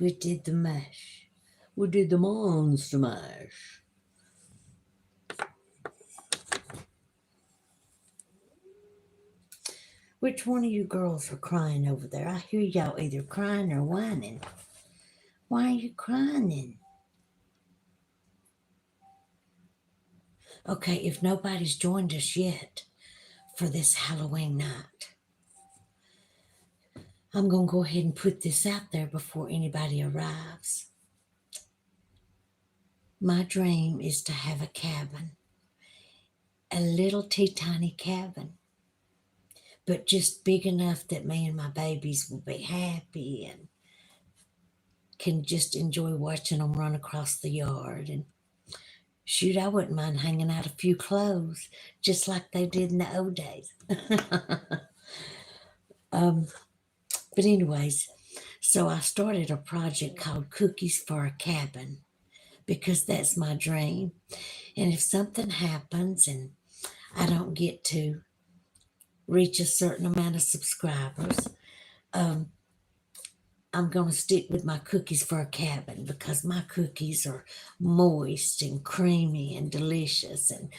We did the mash. We did the monster mash. Which one of you girls are crying over there? I hear y'all either crying or whining. Why are you crying? Okay, if nobody's joined us yet for this Halloween night, I'm going to go ahead and put this out there before anybody arrives. My dream is to have a cabin, a little tiny cabin, but just big enough that me and my babies will be happy and can just enjoy watching them run across the yard. And shoot, I wouldn't mind hanging out a few clothes, just like they did in the old days. But anyways, so I started a project called Cookies for a Cabin because that's my dream. And if something happens and I don't get to reach a certain amount of subscribers, I'm going to stick with my Cookies for a Cabin because my cookies are moist and creamy and delicious, and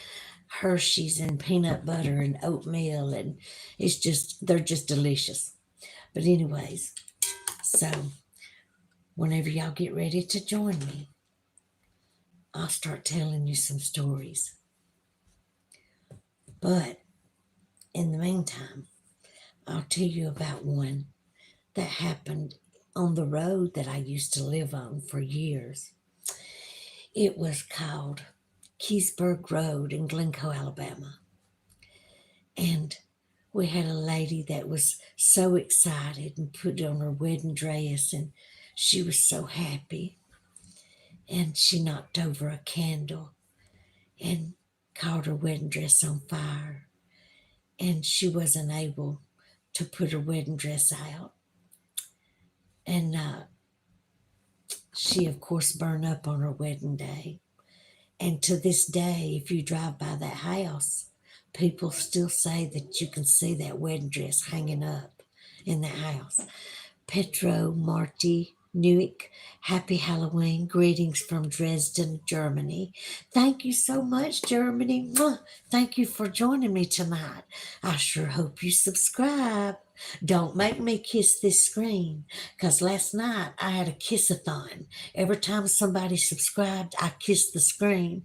Hershey's and peanut butter and oatmeal, and they're just delicious. But anyways, so whenever y'all get ready to join me, I'll start telling you some stories. But in the meantime, I'll tell you about one that happened on the road that I used to live on for years. It was called Keysburg Road in Glencoe, Alabama. And we had a lady that was so excited and put on her wedding dress, and she was so happy. And she knocked over a candle and caught her wedding dress on fire. And she wasn't able to put her wedding dress out. And she, of course, burned up on her wedding day. And to this day, if you drive by that house, people still say that you can see that wedding dress hanging up in that house. Petro Marty Newick, happy Halloween. Greetings from Dresden, Germany. Thank you so much, Germany. Mwah. Thank you for joining me tonight. I sure hope you subscribe. Don't make me kiss this screen, because last night I had a kiss-a-thon. Every time somebody subscribed, I kissed the screen.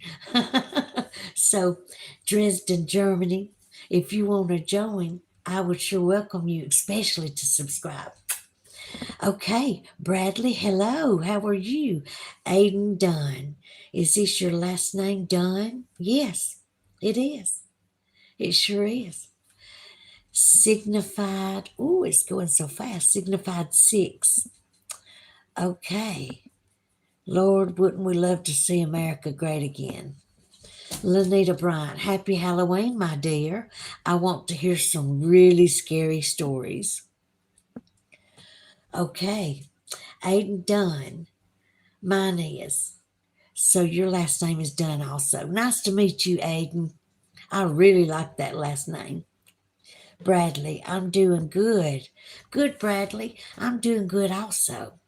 So, Dresden, Germany, if you want to join, I would sure welcome you, especially to subscribe. Okay, Bradley, hello, how are you? Aiden Dunn, is this your last name, Dunn? Yes, it is. It sure is. Signified, oh, it's going so fast. Signified 6. Okay. Lord, wouldn't we love to see America great again? Lanita Bryant, happy Halloween, my dear. I want to hear some really scary stories. Okay. Aiden Dunn, mine is. So your last name is Dunn also. Nice to meet you, Aiden. I really like that last name. Bradley, I'm doing good. Good, Bradley. I'm doing good also.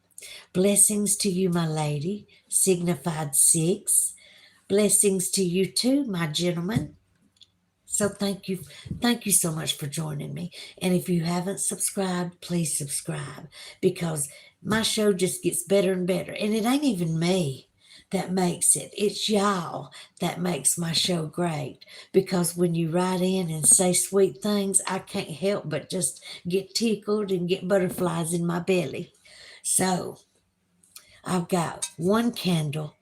Blessings to you, my lady. Signified 6. Blessings to you too, my gentleman. So thank you so much for joining me. And if you haven't subscribed, please subscribe, because my show just gets better and better. And it ain't even me that makes it. It's y'all that makes my show great, because when you write in and say sweet things, I can't help but just get tickled and get butterflies in my belly. So I've got one candle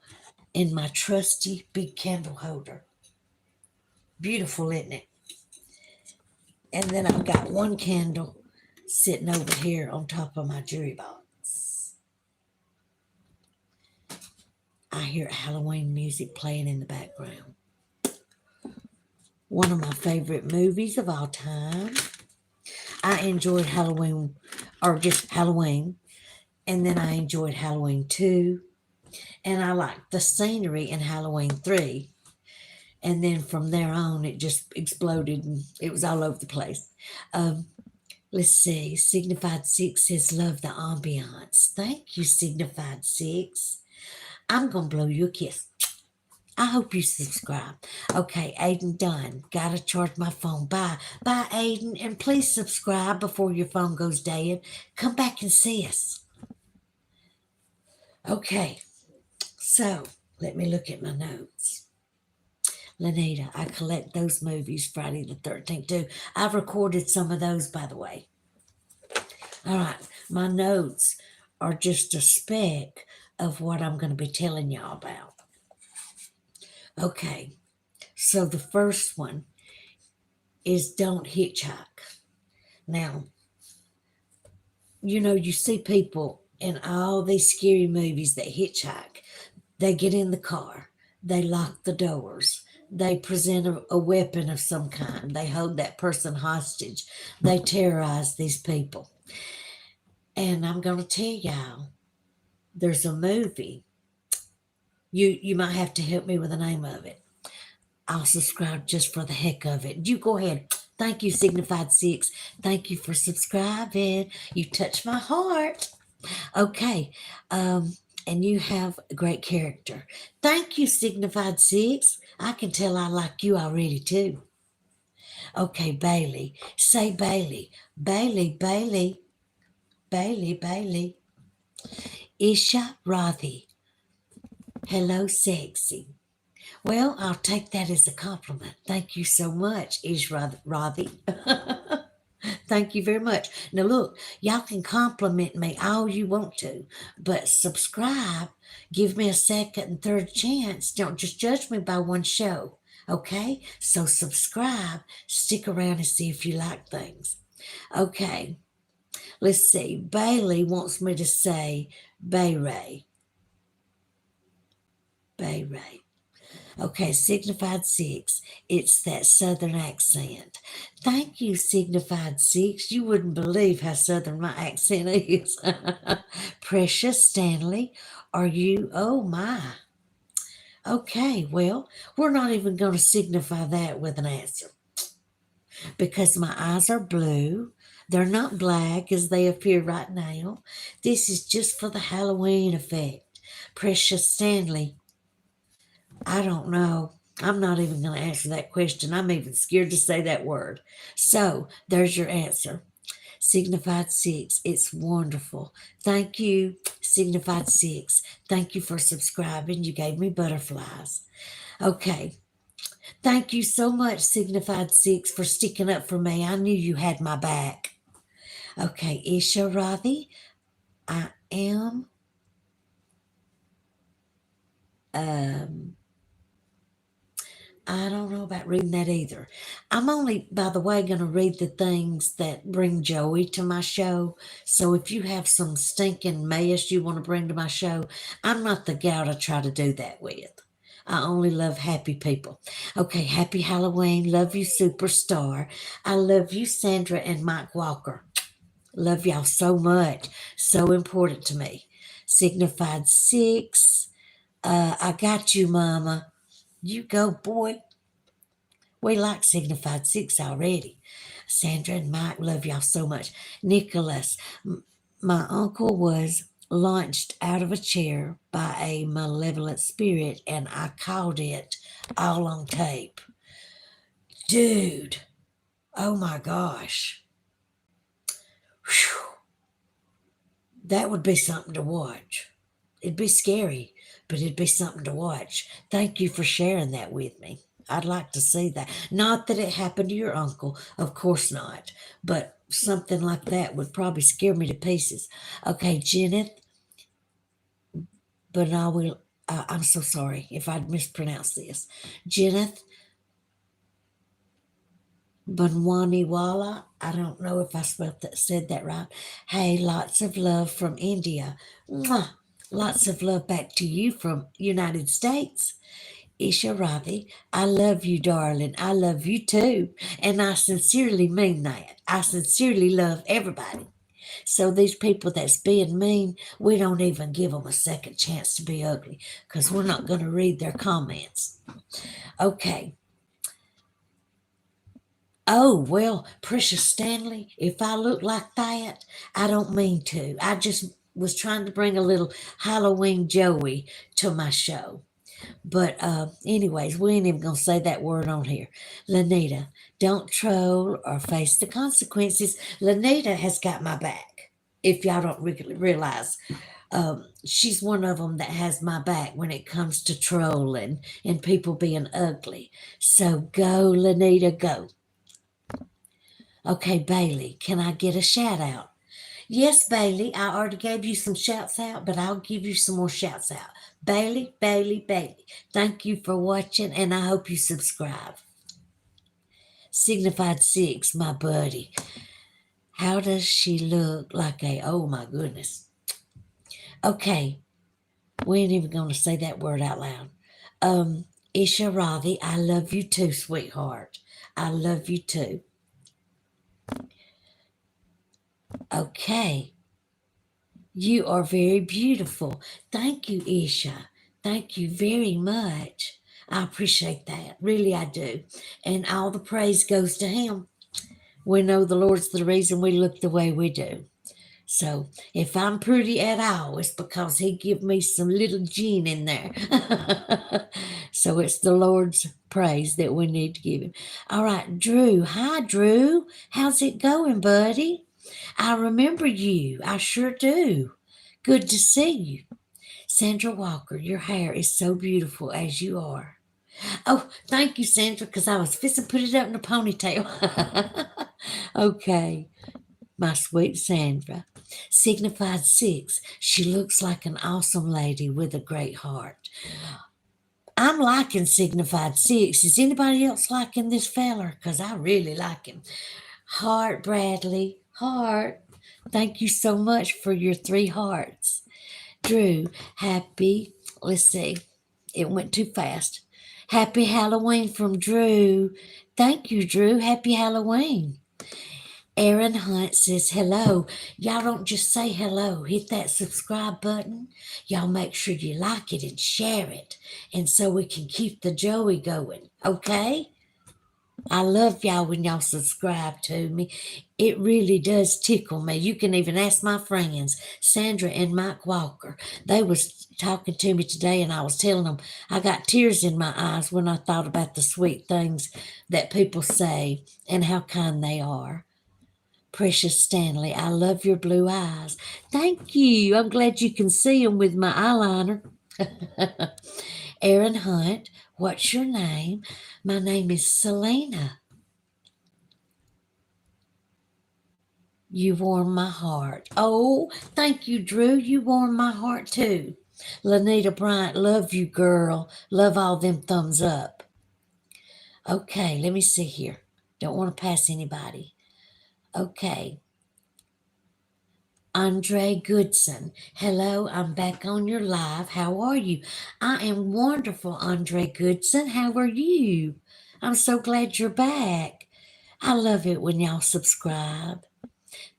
in my trusty big candle holder. Beautiful, isn't it? And then I've got one candle sitting over here on top of my jewelry box. I hear Halloween music playing in the background. One of my favorite movies of all time. I enjoyed Halloween, or just Halloween, and then I enjoyed Halloween 2, and I liked the scenery in Halloween 3. And then from there on, it just exploded and it was all over the place. Let's see. Signified Six says, love the ambiance. Thank you, Signified Six. I'm going to blow you a kiss. I hope you subscribe. Okay, Aiden Dunn. Gotta charge my phone. Bye. Bye, Aiden. And please subscribe before your phone goes dead. Come back and see us. Okay, so let me look at my notes. Lanita, I collect those movies Friday the 13th too. I've recorded some of those, by the way. All right, my notes are just a speck of what I'm going to be telling y'all about. Okay, so the first one is don't hitchhike. Now, you see people in all these scary movies that hitchhike. They get in the car, they lock the doors, they present a weapon of some kind, they hold that person hostage, they terrorize these people. And I'm going to tell y'all, there's a movie. You might have to help me with the name of it. I'll subscribe just for the heck of it. You go ahead. Thank you, Signified Six. Thank you for subscribing. You touch my heart. Okay. And you have a great character. Thank you, Signified Six. I can tell I like you already, too. Okay, Bailey. Say Bailey. Bailey, Bailey, Bailey, Bailey. Isha Rathi. Hello, sexy. Well, I'll take that as a compliment. Thank you so much, Ish Rathi. Thank you very much. Now, look, y'all can compliment me all you want to, but subscribe, give me a second and third chance. Don't just judge me by one show, okay? So, subscribe, stick around and see if you like things. Okay, let's see. Bailey wants me to say Bay Ray. Bay Ray. Okay, Signified Six. It's that Southern accent. Thank you, Signified Six. You wouldn't believe how Southern my accent is. Precious Stanley, are you? Oh, my. Okay, well, we're not even going to signify that with an answer because my eyes are blue. They're not black as they appear right now. This is just for the Halloween effect. Precious Stanley, I don't know. I'm not even going to answer that question. I'm even scared to say that word. So there's your answer. Signified Six. It's wonderful. Thank you, Signified Six. Thank you for subscribing. You gave me butterflies. Okay. Thank you so much, Signified Six, for sticking up for me. I knew you had my back. Okay, Isha Rathi, I am um I don't know about reading that either. I'm only, by the way, going to read the things that bring joy to my show. So if you have some stinking mess you want to bring to my show, I'm not the gal to try to do that with. I only love happy people. Okay, happy Halloween. Love you, superstar. I love you, Sandra and Mike Walker. Love y'all so much. So important to me. Signified Six. I got you, Mama. You go, boy. We like Signified Six already. Sandra and Mike, love y'all so much. Nicholas, my uncle was launched out of a chair by a malevolent spirit, and I caught it all on tape. Dude, oh my gosh. Whew, that would be something to watch. It'd be scary, but it'd be something to watch. Thank you for sharing that with me. I'd like to see that. Not that it happened to your uncle, of course not, but something like that would probably scare me to pieces. Okay, Jeneth, but I will. I'm so sorry if I'd mispronounced this. Jeneth Banwaniwala. I don't know if I said that right. Hey, lots of love from India. Mwah. Lots of love back to you from United States. Isha Ravi, I love you, darling. I love you too. And I sincerely mean that. I sincerely love everybody. So these people that's being mean, we don't even give them a second chance to be ugly because we're not going to read their comments. Okay. Oh, well, Precious Stanley, if I look like that, I don't mean to. I just was trying to bring a little Halloween Joey to my show. But anyways, we ain't even gonna say that word on here. Lanita, don't troll or face the consequences. Lanita has got my back. If y'all don't realize, she's one of them that has my back when it comes to trolling and people being ugly. So go, Lanita, go. Okay, Bailey, can I get a shout out? Yes, Bailey, I already gave you some shouts out, but I'll give you some more shouts out. Bailey, Bailey, Bailey, thank you for watching and I hope you subscribe. Signified Six, my buddy. How does she look like a, oh my goodness. Okay, we ain't even going to say that word out loud. Isha Ravi, I love you too, sweetheart. I love you too. Okay. You are very beautiful. Thank you, Isha. Thank you very much. I appreciate that. Really, I do. And all the praise goes to Him. We know the Lord's the reason we look the way we do. So if I'm pretty at all, it's because He give me some little gene in there. So it's the Lord's praise that we need to give Him. All right, Drew. Hi, Drew. How's it going, buddy? I remember you. I sure do. Good to see you. Sandra Walker, your hair is so beautiful as you are. Oh, thank you, Sandra, because I was fixing to put it up in a ponytail. Okay, my sweet Sandra. Signified Six, she looks like an awesome lady with a great heart. I'm liking Signified Six. Is anybody else liking this feller? Because I really like him. Heart, Bradley. Heart. Thank you so much for your 3 hearts. Drew, let's see, it went too fast. Happy Halloween from Drew. Thank you, Drew. Happy Halloween. Aaron Hunt says hello. Y'all don't just say hello. Hit that subscribe button. Y'all make sure you like it and share it. And so we can keep the Joey going. Okay? I love y'all when y'all subscribe to me. It really does tickle me. You can even ask my friends, Sandra and Mike Walker. They was talking to me today and I was telling them I got tears in my eyes when I thought about the sweet things that people say and how kind they are. Precious Stanley, I love your blue eyes. Thank you. I'm glad you can see them with my eyeliner. Aaron Hunt, what's your name? My name is Celena. You warm my heart. Oh, thank you, Drew. You warm my heart too. Lanita Bryant, love you, girl. Love all them thumbs up. Okay, let me see here. Don't want to pass anybody. Okay. Andre Goodson. Hello, I'm back on your live. How are you? I am wonderful, Andre Goodson. How are you? I'm so glad you're back. I love it when y'all subscribe.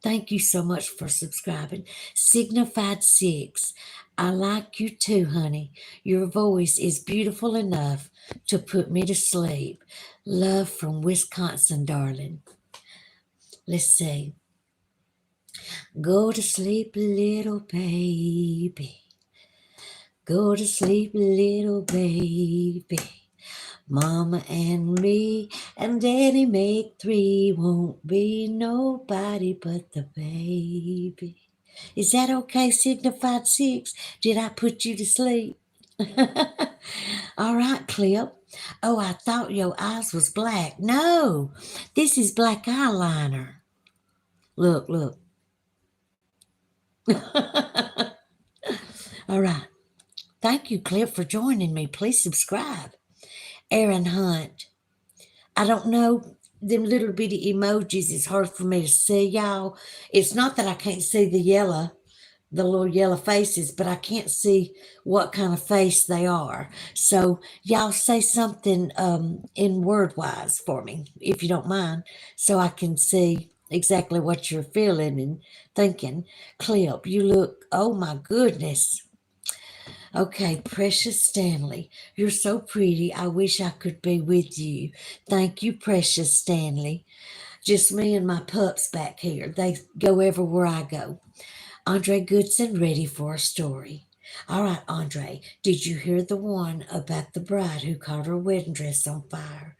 Thank you so much for subscribing. Signified Six. I like you too, honey. Your voice is beautiful enough to put me to sleep. Love from Wisconsin, darling. Let's see. Go to sleep, little baby. Go to sleep, little baby. Mama and me and Daddy make 3. Won't be nobody but the baby. Is that okay, Signified Six? Did I put you to sleep? All right, Clip. Oh, I thought your eyes was black. No, this is black eyeliner. Look, look. All right. Thank you, Clip, for joining me. Please subscribe. Aaron Hunt. I don't know. Them little bitty emojis is hard for me to see, y'all. It's not that I can't see the little yellow faces, but I can't see what kind of face they are. So y'all say something in word wise for me, if you don't mind, so I can see exactly what you're feeling and thinking. Clip, you look, oh my goodness. Okay, Precious Stanley, you're so pretty. I wish I could be with you. Thank you, Precious Stanley. Just me and my pups back here. They go everywhere I go. Andre Goodson, ready for a story. All right, Andre, did you hear the one about the bride who caught her wedding dress on fire?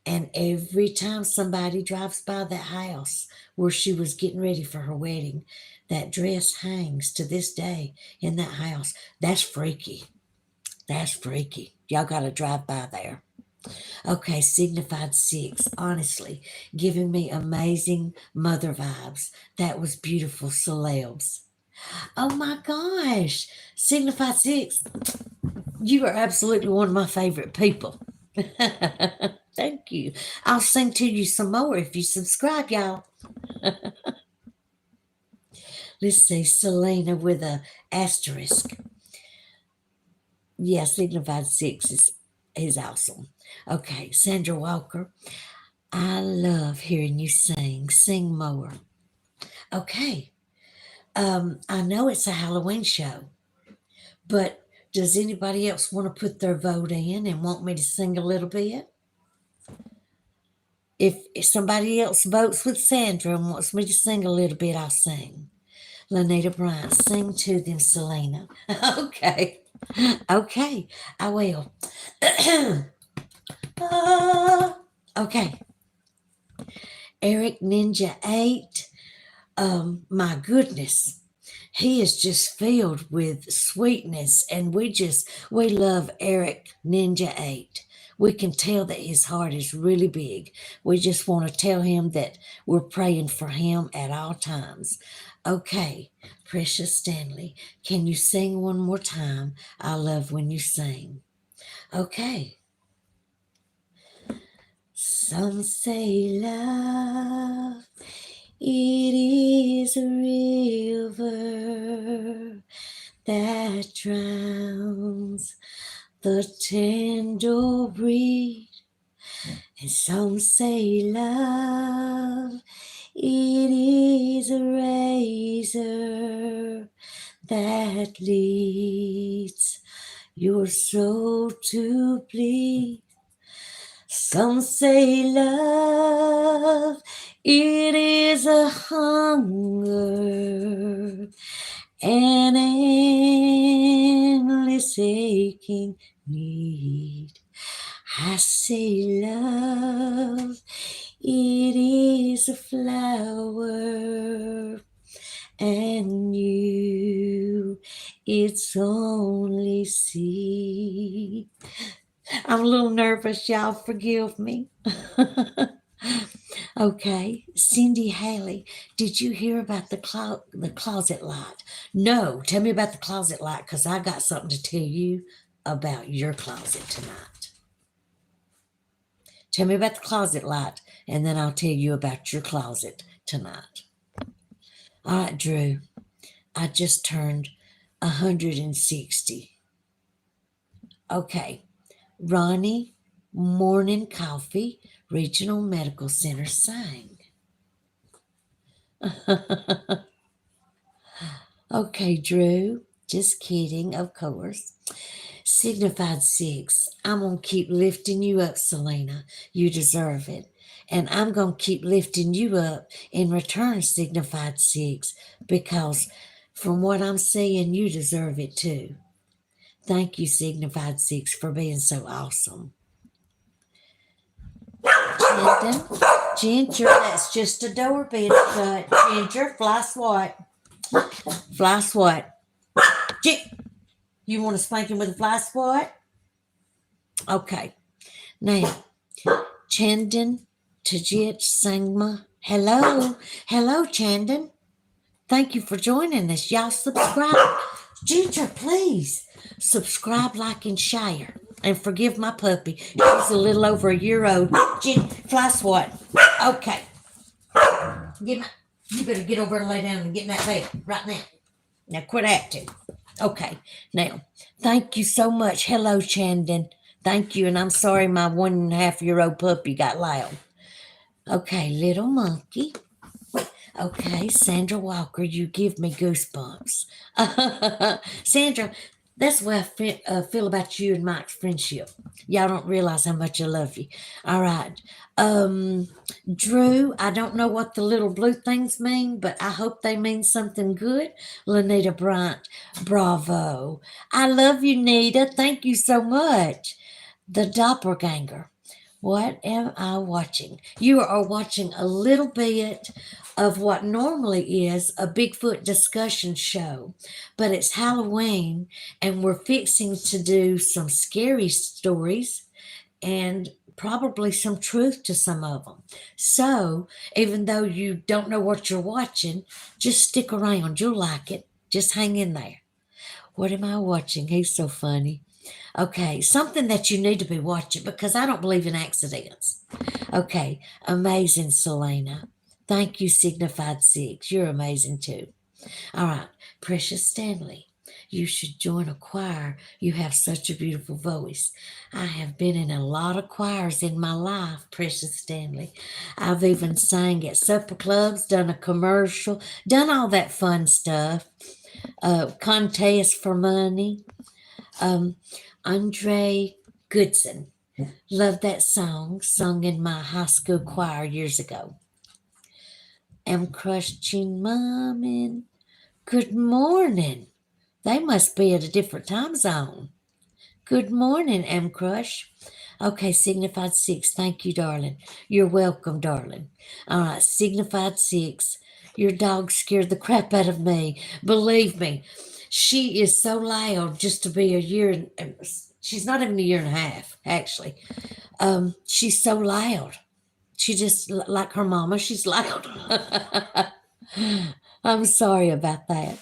And every time somebody drives by that house where she was getting ready for her wedding, that dress hangs to this day in that house. That's freaky. That's freaky. Y'all got to drive by there. Okay, Signified Six, honestly, giving me amazing mother vibes. That was beautiful celebs. Oh my gosh, Signified Six, you are absolutely one of my favorite people. Thank you. I'll sing to you some more if you subscribe, y'all. Let's see, Celena with a asterisk. Yeah, Signified Six is awesome. Okay, Sandra Walker. I love hearing you sing. Sing more. Okay. I know it's a Halloween show, but does anybody else want to put their vote in and want me to sing a little bit? If somebody else votes with Sandra and wants me to sing a little bit, I'll sing. Lanita Bryant, sing to them, Selena. Okay. Okay, I will. Ah, okay. Eric Ninja 8. My goodness. He is just filled with sweetness, and we love Eric Ninja 8. We can tell that his heart is really big. We just want to tell him that we're praying for him at all times. Okay, Precious Stanley, can you sing one more time? I love when you sing. Okay. Some say love, it is a river that drowns the tender breeze. And some say love, it is a razor that leads your soul to bleed. Some say love, it is a hunger, an endless aching need. I say love, it is a flower, and you, its only seed. I'm a little nervous, y'all. Forgive me. Okay, Cindy Haley, did you hear about the closet light? No, tell me about the closet light because I got something to tell you about your closet tonight. Tell me about the closet light, and then I'll tell you about your closet tonight. All right, Drew, I just turned 160. Okay, Ronnie Morning Coffee Regional Medical Center sang. Okay, Drew, just kidding, of course. Signified Six, I'm going to keep lifting you up, Selena. You deserve it. And I'm going to keep lifting you up in return, Signified Six, because from what I'm seeing, you deserve it too. Thank you, Signified Six, for being so awesome. Clinton, Ginger, that's just a door being shut. Ginger, fly swat. Fly swat. You want to spank him with a fly swat? Okay. Now, Chandan Tajit Sangma. Hello. Hello, Chandan. Thank you for joining us. Y'all subscribe. Ginger, please subscribe, like, and share. And forgive my puppy. She's a little over a year old. Fly swat. Okay. You better get over and lay down and get in that bed right now. Now quit acting. Okay. Now, thank you so much. Hello, Chandan. Thank you. And I'm sorry my 1.5-year-old puppy got loud. Okay, little monkey. Okay, Sandra Walker, you give me goosebumps. Sandra, That's the way I feel about you and Mike's friendship. Y'all don't realize how much I love you. All right. Um, Drew, I don't know what the little blue things mean, but I hope they mean something good. Lanita Bryant, bravo. I love you, Nita. Thank you so much. The doppelganger. What am I watching? You are watching a little bit of what normally is a Bigfoot discussion show, but it's Halloween and we're fixing to do some scary stories and probably some truth to some of them. So, even though you don't know what you're watching, just stick around. You'll like it. Just hang in there. What am I watching? He's so funny. Okay, something that you need to be watching because I don't believe in accidents. Okay, amazing, Celena. Thank you, Signified Six. You're amazing too. All right, Precious Stanley. You should join a choir. You have such a beautiful voice. I have been in a lot of choirs in my life, Precious Stanley. I've even sang at supper clubs, done a commercial, done all that fun stuff, contests for money. Um, Andre Goodson. Love that song, sung in my high school choir years ago. Am crushing mommin'. Good morning. They must be at a different time zone. Good morning, M Crush. Okay, Signified Six. Thank you, darling. You're welcome, darling. All right, Signified Six. Your dog scared the crap out of me. Believe me, she is so loud just to be a year. She's not even a year and a half, actually. She's so loud. She just like her mama. She's loud. I'm sorry about that.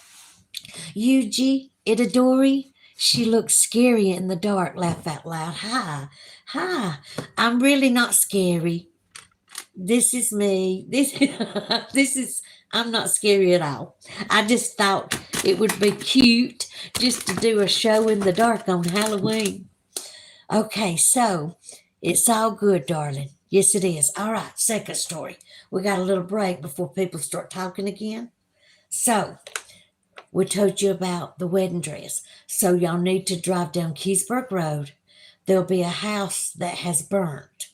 Yuji Itadori, she looks scary in the dark. Laugh out loud. Hi, hi. I'm really not scary. This is me. This, this is. I'm not scary at all. I just thought it would be cute just to do a show in the dark on Halloween. Okay, so it's all good, darling. Yes, it is. All right, second story. We got a little break before people start talking again. So, we told you about the wedding dress. So, y'all need to drive down Keysburg Road. There'll be a house that has burnt,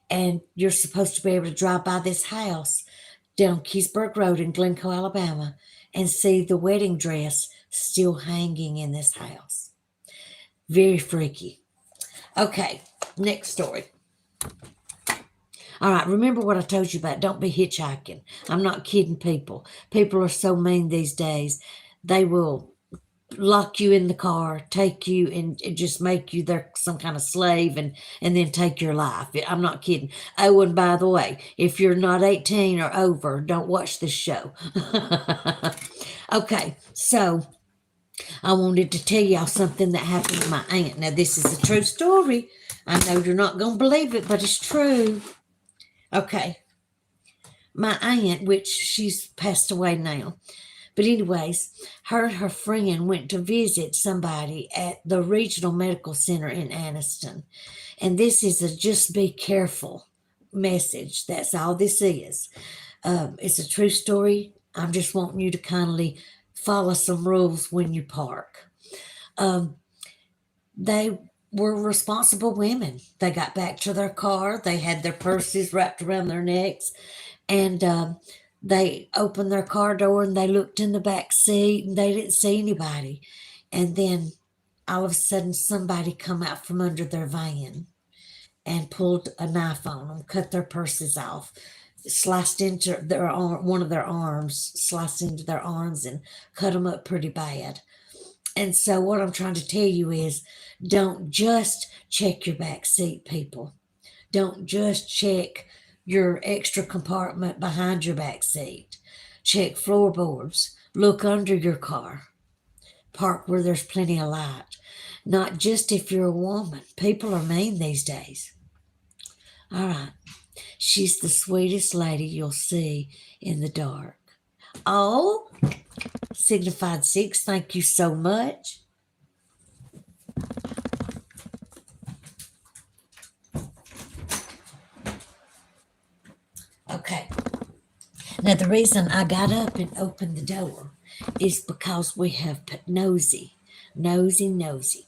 and you're supposed to be able to drive by this house down Keysburg Road in Glencoe, Alabama, and see the wedding dress still hanging in this house. Very freaky. Okay, next story. All right, remember what I told you about. Don't be hitchhiking. I'm not kidding people. People are so mean these days. They will lock you in the car, take you and just make you their some kind of slave and then take your life. I'm not kidding. Oh, and by the way, if you're not 18 or over, don't watch this show. Okay, so I wanted to tell y'all something that happened to my aunt. Now, this is a true story. I know you're not going to believe it, but it's true. Okay, my aunt, which she's passed away now, but anyways, her and her friend went to visit somebody at the regional medical center in Anniston, and this is a just be careful message. That's all this is. It's a true story. I'm just wanting you to kindly follow some rules when you park. Um, they were responsible women. They got back to their car. They had their purses wrapped around their necks, and they opened their car door and they looked in the back seat and they didn't see anybody. And then all of a sudden, somebody come out from under their van and pulled a knife on them, cut their purses off, sliced into their arm, one of their arms, sliced into their arms and cut them up pretty bad. And so, what I'm trying to tell you is don't just check your back seat, people. Don't just check your extra compartment behind your back seat. Check floorboards. Look under your car. Park where there's plenty of light. Not just if you're a woman. People are mean these days. All right. She's the sweetest lady you'll see in the dark. Oh, Signified Six, thank you so much. Okay. Now, the reason I got up and opened the door is because we have put Nosy. nosy, nosy.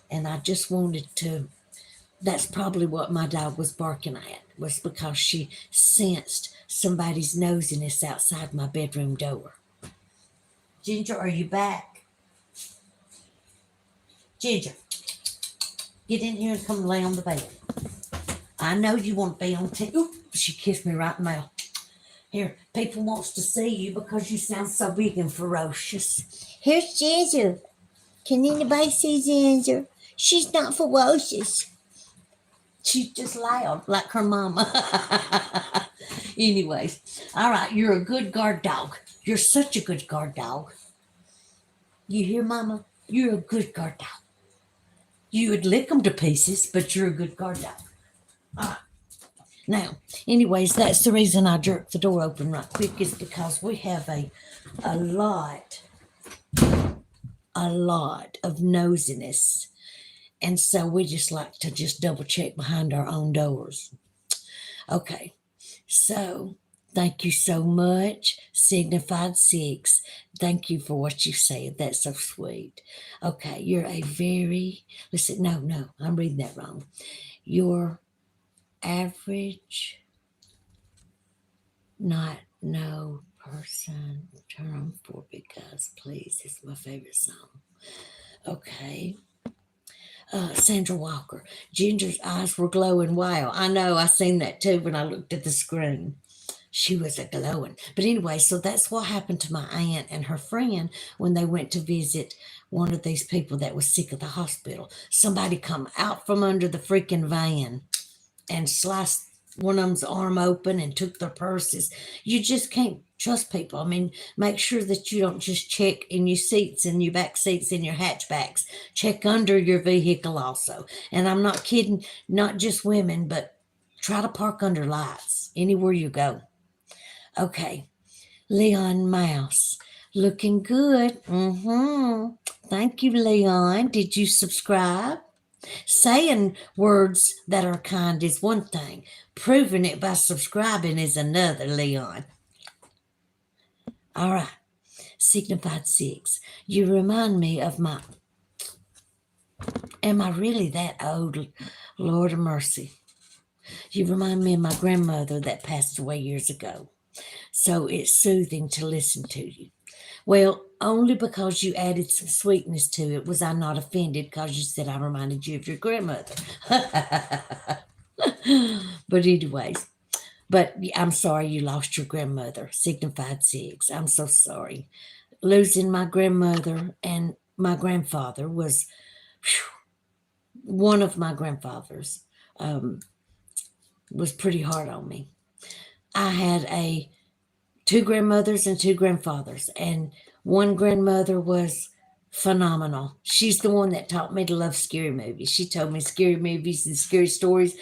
And I just wanted to, that's probably what my dog was barking at, was because she sensed somebody's nosiness outside my bedroom door. Ginger, are you back? Ginger, get in here and come lay on the bed. I know you want to be on TV. Oop, she kissed me right in the mouth. Here, people wants to see you because you sound so big and ferocious. Here's Ginger. Can anybody see Ginger? She's not ferocious. She's just loud, like her mama. Anyways, all right, you're a good guard dog. You're such a good guard dog. You hear, Mama? You're a good guard dog. You would lick them to pieces, but you're a good guard dog. All right. Now, anyways, that's the reason I jerked the door open right quick, is because we have a lot of nosiness. And so we just like to just double check behind our own doors. Okay, so thank you so much, Signified Six. Thank you for what you said. That's so sweet. Okay, you're a very, listen, no, I'm reading that wrong. Your average, not no person term for big guys, please. It's my favorite song. Okay. Sandra Walker. Ginger's eyes were glowing. Wow, I know. I seen that too when I looked at the screen. She was a glowing. But anyway, so that's what happened to my aunt and her friend when they went to visit one of these people that was sick at the hospital. Somebody come out from under the freaking van and sliced one of them's arm open and took their purses. You just can't trust people. I mean, make sure that you don't just check in your seats and your back seats and your hatchbacks. Check under your vehicle also. And I'm not kidding, not just women, but try to park under lights anywhere you go. Okay, Leon Mouse, looking good. Thank you, Leon. Did you subscribe? Saying words that are kind is one thing. Proving it by subscribing is another, Leon. All right. Signified Six. You remind me of my. Am I really that old? Lord of mercy. You remind me of my grandmother that passed away years ago. So it's soothing to listen to you. Well, only because you added some sweetness to it was I not offended because you said I reminded you of your grandmother. But anyways, but I'm sorry you lost your grandmother, Signified Six. I'm so sorry. Losing my grandmother and my grandfather was one of my grandfathers was pretty hard on me. I had two grandmothers and two grandfathers, and one grandmother was phenomenal. She's the one that taught me to love scary movies. She told me scary movies and scary stories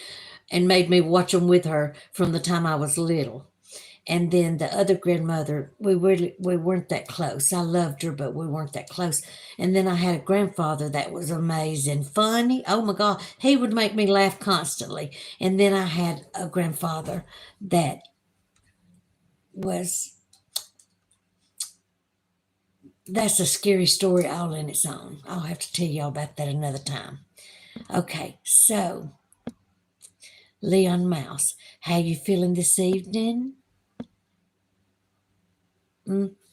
and made me watch them with her from the time I was little. And then the other grandmother, we weren't that close. I loved her, but we weren't that close. And then I had a grandfather that was amazing, funny. Oh my God, he would make me laugh constantly. And then I had a grandfather that was, that's a scary story all in its own. I'll have to tell y'all about that another time. Okay, so Leon Mouse, how you feeling this evening?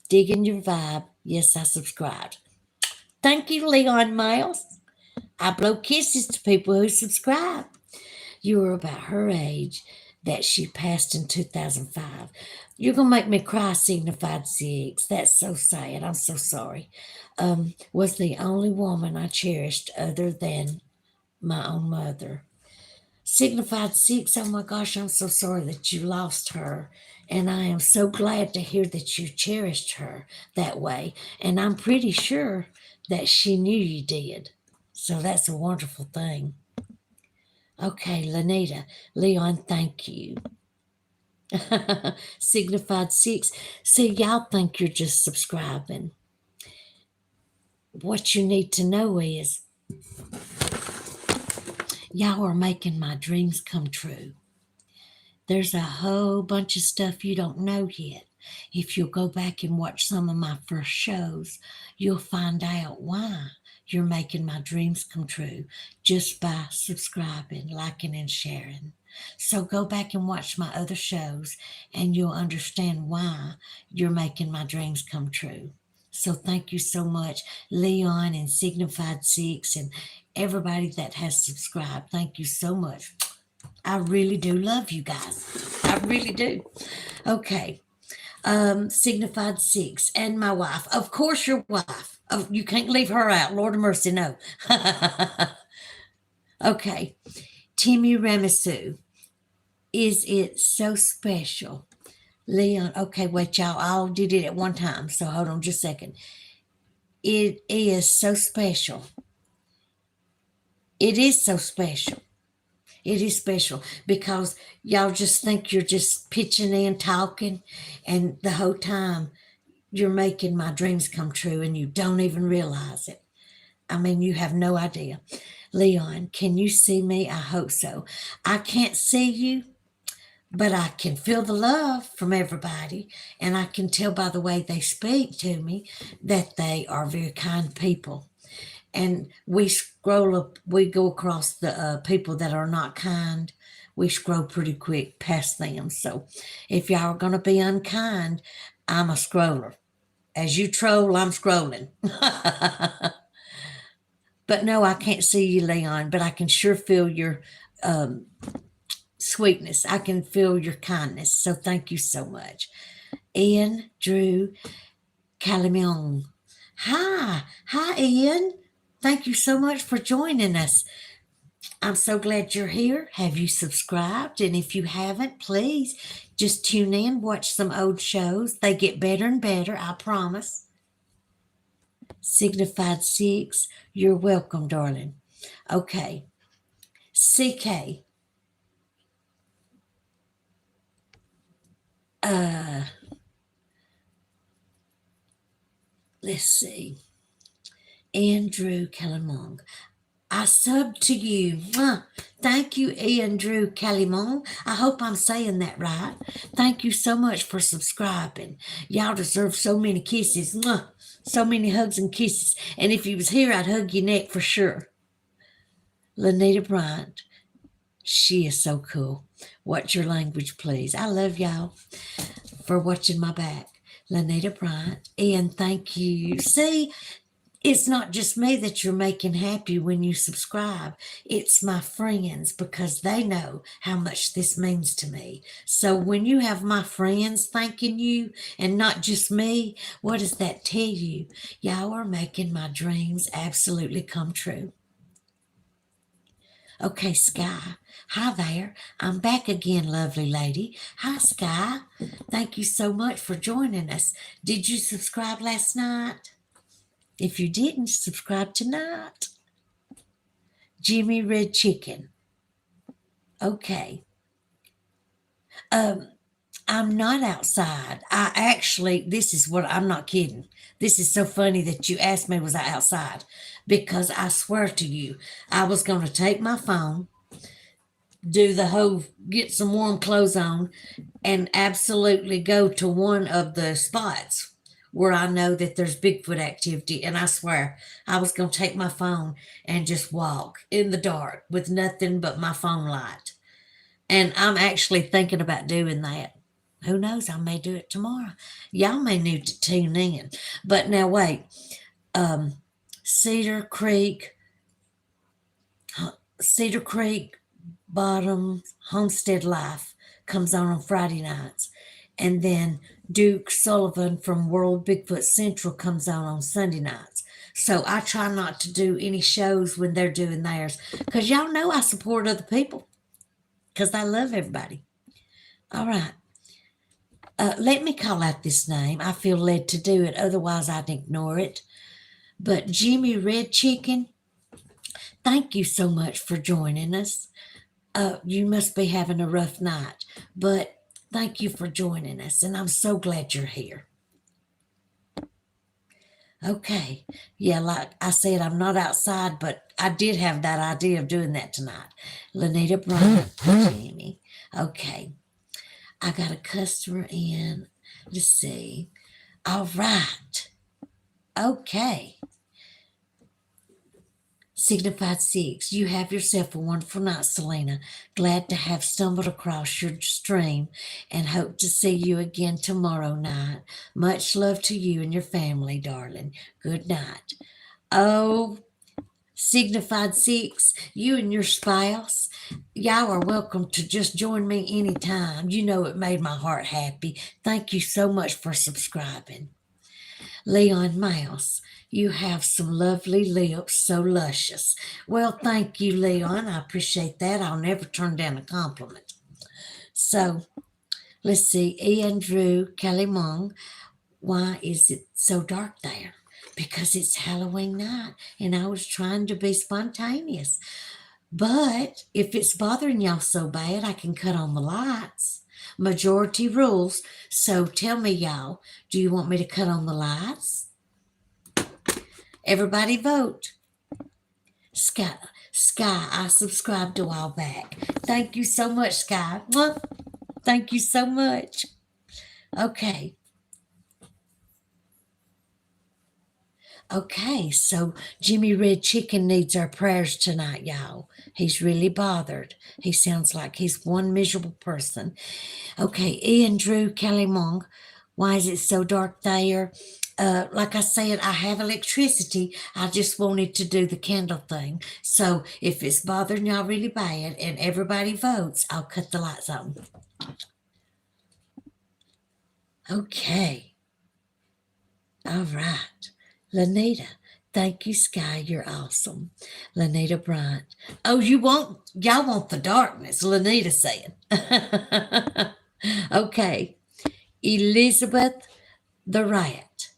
Digging your vibe. Yes, I subscribed. Thank you, Leon Mouse. I blow kisses to people who subscribe. You were about her age that she passed in 2005. You're going to make me cry, Signified Six. That's so sad. I'm so sorry. Was the only woman I cherished other than my own mother. Signified Six, oh my gosh, I'm so sorry that you lost her. And I am so glad to hear that you cherished her that way. And I'm pretty sure that she knew you did. So that's a wonderful thing. Okay, Lanita, Leon, thank you. Signified Six. See, y'all think you're just subscribing. What you need to know is y'all are making my dreams come true. There's a whole bunch of stuff you don't know yet. If you'll go back and watch some of my first shows, you'll find out why you're making my dreams come true just by subscribing, liking, and sharing. So go back and watch my other shows, and you'll understand why you're making my dreams come true. So thank you so much, Leon and Signified Six, and everybody that has subscribed. Thank you so much. I really do love you guys. I really do. Okay. Signified Six and my wife. Of course, your wife. Oh, you can't leave her out. Lord of mercy, no. Okay. Timmy Ramisu. Is it so special? Leon. Okay, wait, y'all. I all did it at one time. So hold on just a second. It is so special. It is so special. It is special because y'all just think you're just pitching in, talking, and the whole time you're making my dreams come true and you don't even realize it. I mean, you have no idea. Leon, can you see me? I hope so. I can't see you, but I can feel the love from everybody. And I can tell by the way they speak to me that they are very kind people. And we scroll up, we go across the people that are not kind. We scroll pretty quick past them. So if y'all are going to be unkind, I'm a scroller. As you troll, I'm scrolling. But no, I can't see you, Leon, but I can sure feel your um, sweetness. I can feel your kindness. So thank you so much. Ian, Drew, Calimion. Hi. Hi, Ian. Thank you so much for joining us. I'm so glad you're here. Have you subscribed? And if you haven't, please just tune in, watch some old shows. They get better and better, I promise. Signified Six, you're welcome, darling. Okay. CK. Uh, let's see. Andrew Calamong. I sub to you. Mwah. Thank you, Andrew Calimon. I hope I'm saying that right. Thank you so much for subscribing. Y'all deserve so many kisses. Mwah. So many hugs and kisses. And if you was here, I'd hug your neck for sure. Lanita Bryant. She is so cool. Watch your language, please. I love y'all for watching my back. Lanita Bryant. And thank you. See, it's not just me that you're making happy when you subscribe. It's my friends because they know how much this means to me. So when you have my friends thanking you and not just me, what does that tell you? Y'all are making my dreams absolutely come true. Okay, Sky. Hi there. I'm back again, lovely lady. Hi, Sky. Thank you so much for joining us. Did you subscribe last night? If you didn't, subscribe tonight. Jimmy Red Chicken. Okay. Um, I'm not outside. I actually, this is what I'm not kidding. This is so funny that you asked me, was I outside? Because I swear to you, I was going to take my phone, do the whole get some warm clothes on, and absolutely go to one of the spots where I know that there's Bigfoot activity. And I swear, I was going to take my phone and just walk in the dark with nothing but my phone light. And I'm actually thinking about doing that. Who knows? I may do it tomorrow. Y'all may need to tune in. But now, wait. Um, Cedar Creek, Cedar Creek Bottom Homestead Life comes on Friday nights. And then Duke Sullivan from World Bigfoot Central comes on Sunday nights. So I try not to do any shows when they're doing theirs because y'all know I support other people because I love everybody. All right. Let me call out this name. I feel led to do it. Otherwise, I'd ignore it. But Jimmy Red Chicken, thank you so much for joining us. You must be having a rough night, but thank you for joining us, and I'm so glad you're here. Okay. Yeah, like I said, I'm not outside, but I did have that idea of doing that tonight. Lanita Bryant, Jamie. Okay. I got a customer in. Let's see. All right. Okay. Signified 6, you have yourself a wonderful night, Celena. Glad to have stumbled across your stream and hope to see you again tomorrow night. Much love to you and your family, darling. Good night. Oh, Signified 6, you and your spouse, y'all are welcome to just join me anytime. You know it made my heart happy. Thank you so much for subscribing. Leon Mouse, you have some lovely lips, so luscious. Well, thank you, Leon. I appreciate that. I'll never turn down a compliment. So, let's see. Ian Drew Calimong, why is it so dark there? Because it's Halloween night and I was trying to be spontaneous. But if it's bothering y'all so bad, I can cut on the lights. Majority rules. So tell me, y'all, do you want me to cut on the lights? Everybody vote. Sky, I subscribed a while back. Thank you so much, Sky. Mwah. Thank you so much. Okay. Okay, so Jimmy Red Chicken needs our prayers tonight, y'all. He's really bothered. He sounds like he's one miserable person. Okay, Ian Drew Calimong, why is it so dark there? Like I said, I have electricity. I just wanted to do the candle thing. So if it's bothering y'all really bad and everybody votes, I'll cut the lights on. Okay. All right. Lanita, thank you, Sky. You're awesome. Lanita Bryant. Oh, y'all want the darkness, Lanita said. Okay. Elizabeth the Riot.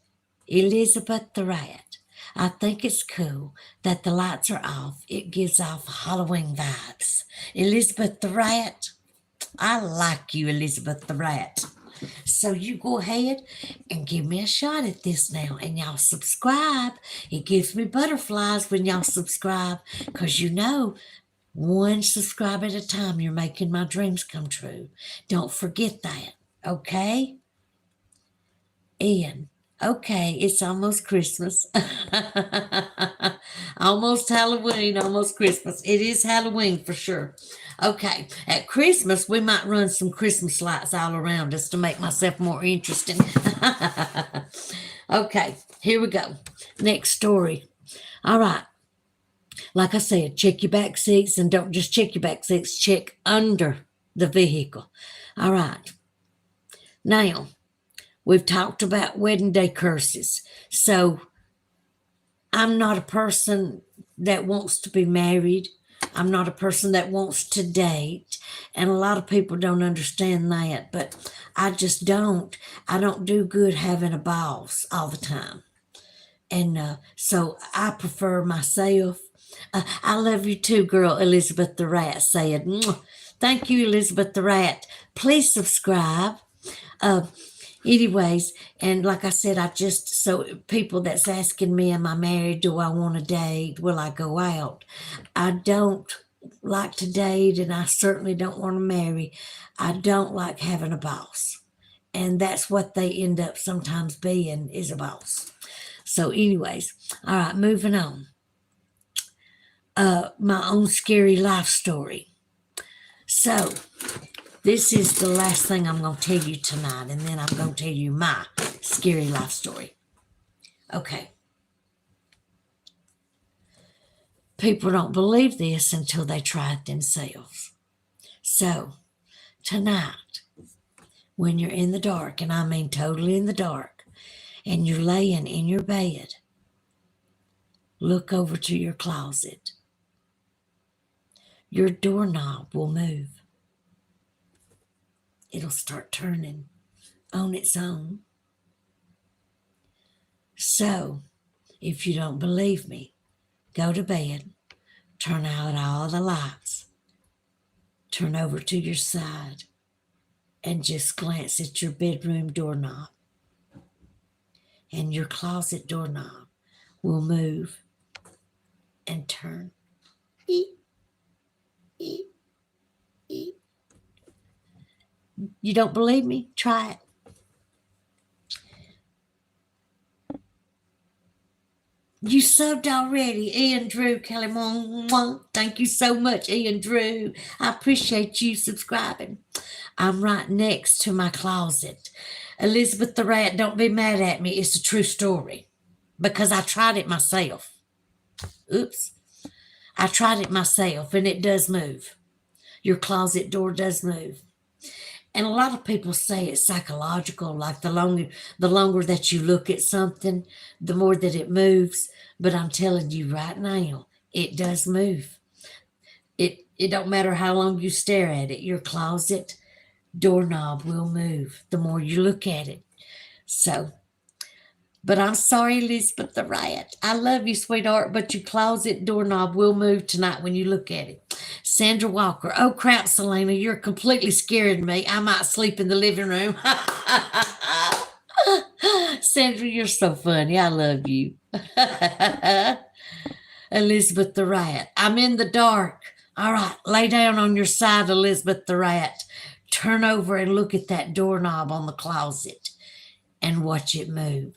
Elizabeth the Riot. I think it's cool that the lights are off. It gives off Halloween vibes. Elizabeth the Riot. I like you, Elizabeth the Rat. So you go ahead and give me a shot at this now. And y'all subscribe. It gives me butterflies when y'all subscribe. Because you know, one subscribe at a time, you're making my dreams come true. Don't forget that. Okay? Ian. Okay, it's almost Christmas. Almost Halloween, almost Christmas. It is Halloween for sure. Okay, at Christmas, we might run some Christmas lights all around us to make myself more interesting. Okay, here we go. Next story. All right. Like I said, check your back seats and don't just check your back seats, check under the vehicle. All right. Now, we've talked about wedding day curses. So I'm not a person that wants to be married. I'm not a person that wants to date. And a lot of people don't understand that, but I just don't. I don't do good having a boss all the time. And so I prefer myself. I love you too, girl, Elizabeth the Rat said. Mwah. Thank you, Elizabeth the Rat. Please subscribe. Uh, Anyways, and like I said, so people that's asking me, am I married? Do I want to date? Will I go out? I don't like to date and I certainly don't want to marry. I don't like having a boss. And that's what they end up sometimes being is a boss. So, anyways, all right, moving on. My own scary life story. So, this is the last thing I'm going to tell you tonight, and then I'm going to tell you my scary life story. Okay. People don't believe this until they try it themselves. So, tonight, when you're in the dark, and I mean totally in the dark, and you're laying in your bed, look over to your closet. Your doorknob will move. It'll start turning on its own. So, if you don't believe me, go to bed, turn out all the lights, turn over to your side, and just glance at your bedroom doorknob. And your closet doorknob will move and turn. Eep, eep, eep. You don't believe me? Try it. You subbed already. Ian Drew Kelly. Thank you so much, Ian Drew. I appreciate you subscribing. I'm right next to my closet. Elizabeth the Rat, don't be mad at me. It's a true story because I tried it myself. Oops. I tried it myself and it does move. Your closet door does move. And a lot of people say it's psychological, like the longer that you look at something, the more that it moves. But I'm telling you right now, it does move. It don't matter how long you stare at it, your closet doorknob will move the more you look at it. So, but I'm sorry, Elizabeth the Riot. I love you, sweetheart, but your closet doorknob will move tonight when you look at it. Sandra Walker. Oh, crap, Celena. You're completely scaring me. I might sleep in the living room. Sandra, you're so funny. I love you. Elizabeth the Rat. I'm in the dark. All right, lay down on your side, Elizabeth the Rat. Turn over and look at that doorknob on the closet and watch it move.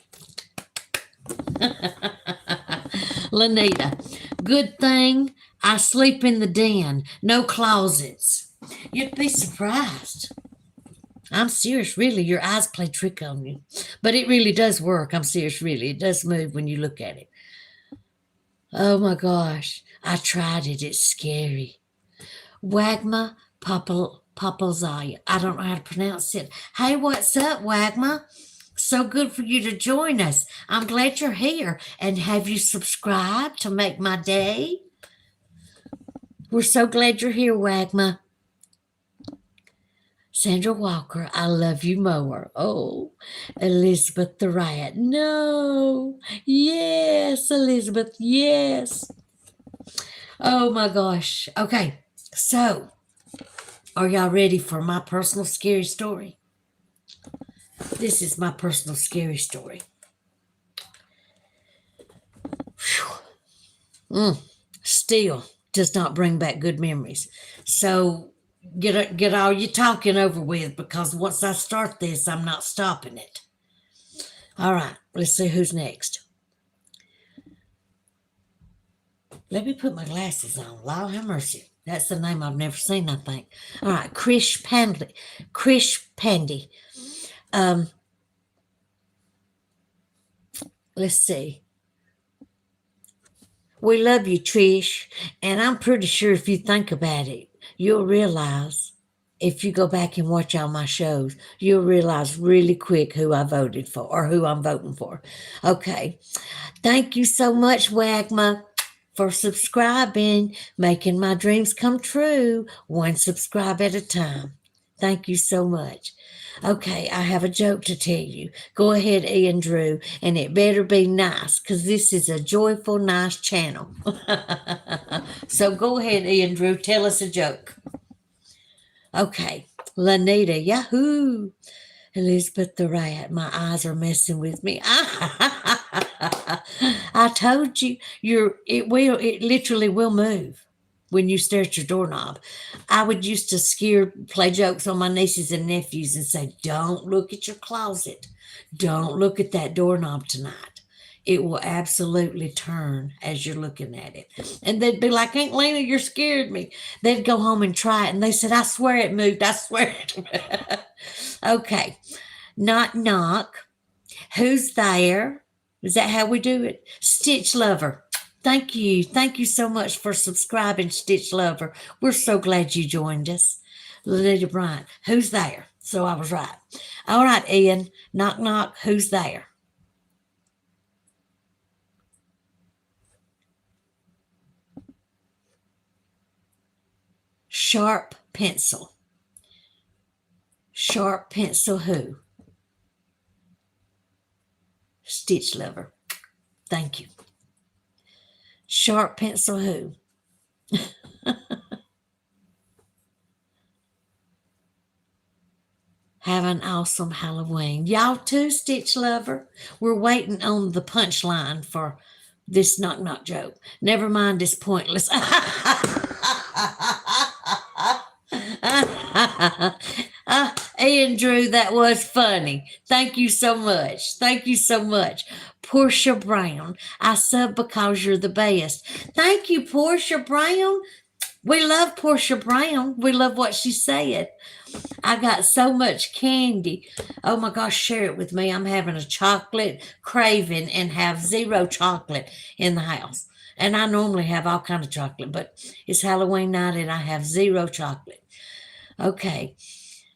Lanita, good thing I sleep in the den, no closets. You'd be surprised. I'm serious, really. Your eyes play trick on you. But it really does work. I'm serious, really. It does move when you look at it. Oh my gosh. I tried it. It's scary. Wagma Papalzaya. I don't know how to pronounce it. Hey, what's up, Wagma? So good for you to join us. I'm glad you're here. And have you subscribed to make my day? We're so glad you're here, Wagma. Sandra Walker, I love you more. Oh, Elizabeth the Rat. No. Yes, Elizabeth. Yes. Oh my gosh. Okay. So, are y'all ready for my personal scary story? This is my personal scary story. Still does not bring back good memories. So get all your talking over with because once I start this, I'm not stopping it. All right, let's see who's next. Let me put my glasses on. Lord have mercy. That's the name I've never seen, I think. All right, Krish Pandy. Let's see. We love you, Trish. And I'm pretty sure if you think about it, you'll realize, if you go back and watch all my shows, you'll realize really quick who I voted for or who I'm voting for. Okay. Thank you so much, Wagma, for subscribing, making my dreams come true, one subscribe at a time. Thank you so much. Okay, I have a joke to tell you. Go ahead, Ian Drew, and it better be nice because this is a joyful, nice channel. So go ahead, Ian Drew, tell us a joke. Okay, Lanita, yahoo! Elizabeth the Rat, my eyes are messing with me. I told you, it literally will move when you stare at your doorknob. I would used to play jokes on my nieces and nephews and say, don't look at your closet. Don't look at that doorknob tonight. It will absolutely turn as you're looking at it. And they'd be like, Aunt Lena, you scared me. They'd go home and try it. And they said, I swear it moved. I swear it moved. Okay. Knock, knock. Who's there? Is that how we do it? Stitch Lover. Thank you. Thank you so much for subscribing, Stitch Lover. We're so glad you joined us. Lynetta Bryant. Who's there? So I was right. All right, Ian. Knock, knock. Who's there? Sharp pencil. Sharp pencil who? Stitch Lover. Thank you. Sharp pencil who? Have an awesome Halloween. Y'all too, Stitch Lover. We're waiting on the punchline for this knock knock joke. Never mind, it's pointless. Andrew, that was funny. Thank you so much. Thank you so much. Portia Brown, I sub because you're the best. Thank you, Portia Brown. We love Portia Brown. We love what she said. I got so much candy. Oh my gosh, share it with me. I'm having a chocolate craving and have zero chocolate in the house. And I normally have all kind of chocolate, but it's Halloween night and I have zero chocolate. Okay.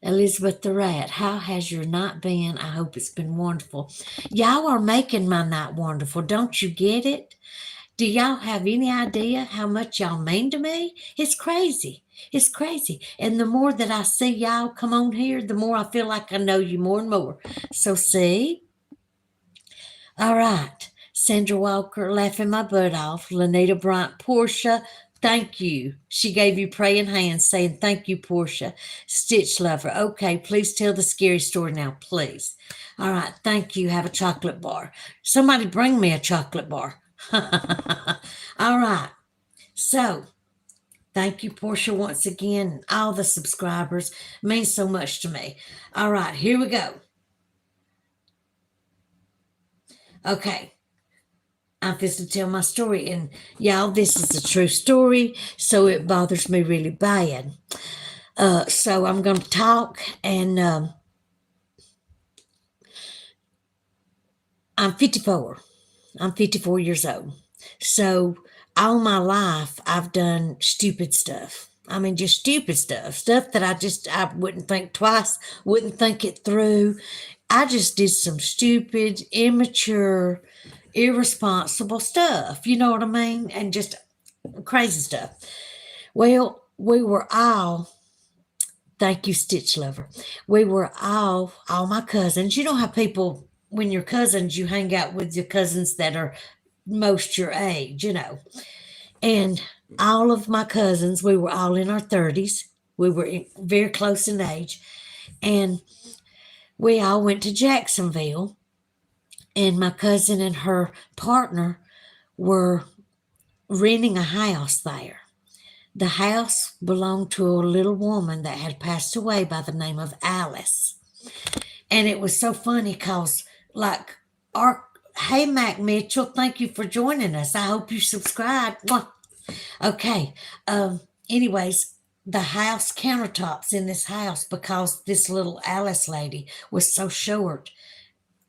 Elizabeth the Rat, how has your night been? I hope it's been wonderful. Y'all are making my night wonderful. Don't you get it? Do y'all have any idea how much y'all mean to me? It's crazy. It's crazy. And the more that I see y'all come on here, the more I feel like I know you more and more. So, see? All right. Sandra Walker, laughing my butt off. Lanita Bryant, Portia, thank you. She gave you praying hands saying, thank you, Portia. Stitch Lover, okay, please tell the scary story now, please. All right, thank you. Have a chocolate bar. Somebody bring me a chocolate bar. All right. So, thank you, Portia, once again. All the subscribers means so much to me. All right, here we go. Okay. I'm just to tell my story, and y'all, this is a true story, so it bothers me really bad. So I'm going to talk, and I'm 54. I'm 54 years old. So all my life, I've done stupid stuff. I mean, just stupid stuff that I wouldn't think twice, wouldn't think it through. I just did some stupid, immature, irresponsible stuff. You know what I mean? And just crazy stuff. Well, we were all, thank you, Stitch Lover. We were all my cousins. You know how people, when you're cousins, you hang out with your cousins that are most your age, you know. And all of my cousins, we were all in our 30s. We were very close in age. And we all went to Jacksonville. And my cousin and her partner were renting a house there. The house belonged to a little woman that had passed away by the name of Alice. And it was so funny because, like, our hey, Mac Mitchell, thank you for joining us. I hope you subscribe. Okay. Anyways, the house countertops in this house, because this little Alice lady was so short,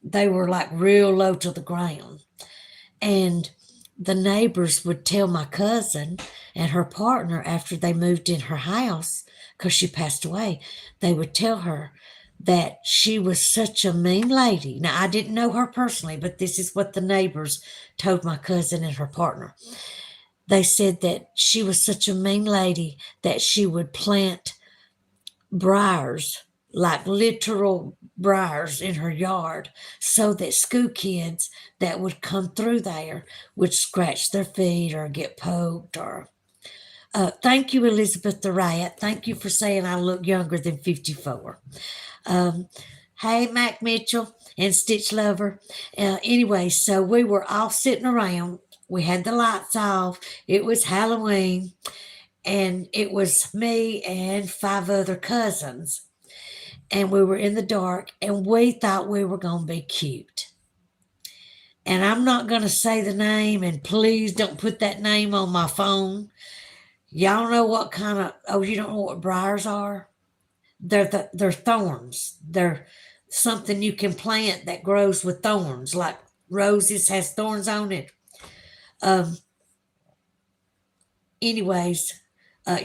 they were like real low to the ground. And the neighbors would tell my cousin and her partner after they moved in her house, because she passed away, they would tell her that she was such a mean lady. Now, I didn't know her personally, but this is what the neighbors told my cousin and her partner. They said that she was such a mean lady that she would plant briars, like literal briars, in her yard, so that school kids that would come through there would scratch their feet or get poked. Or thank you, Elizabeth the Riot. Thank you for saying I look younger than 54. Hey, Mac Mitchell and Stitch Lover. Anyway, so we were all sitting around. We had the lights off. It was Halloween, and it was me and 5 other cousins. And we were in the dark, and we thought we were going to be cute. And I'm not going to say the name, and please don't put that name on my phone. Y'all know what kind of, oh, you don't know what briars are? They're thorns. They're something you can plant that grows with thorns, like roses has thorns on it. Anyways,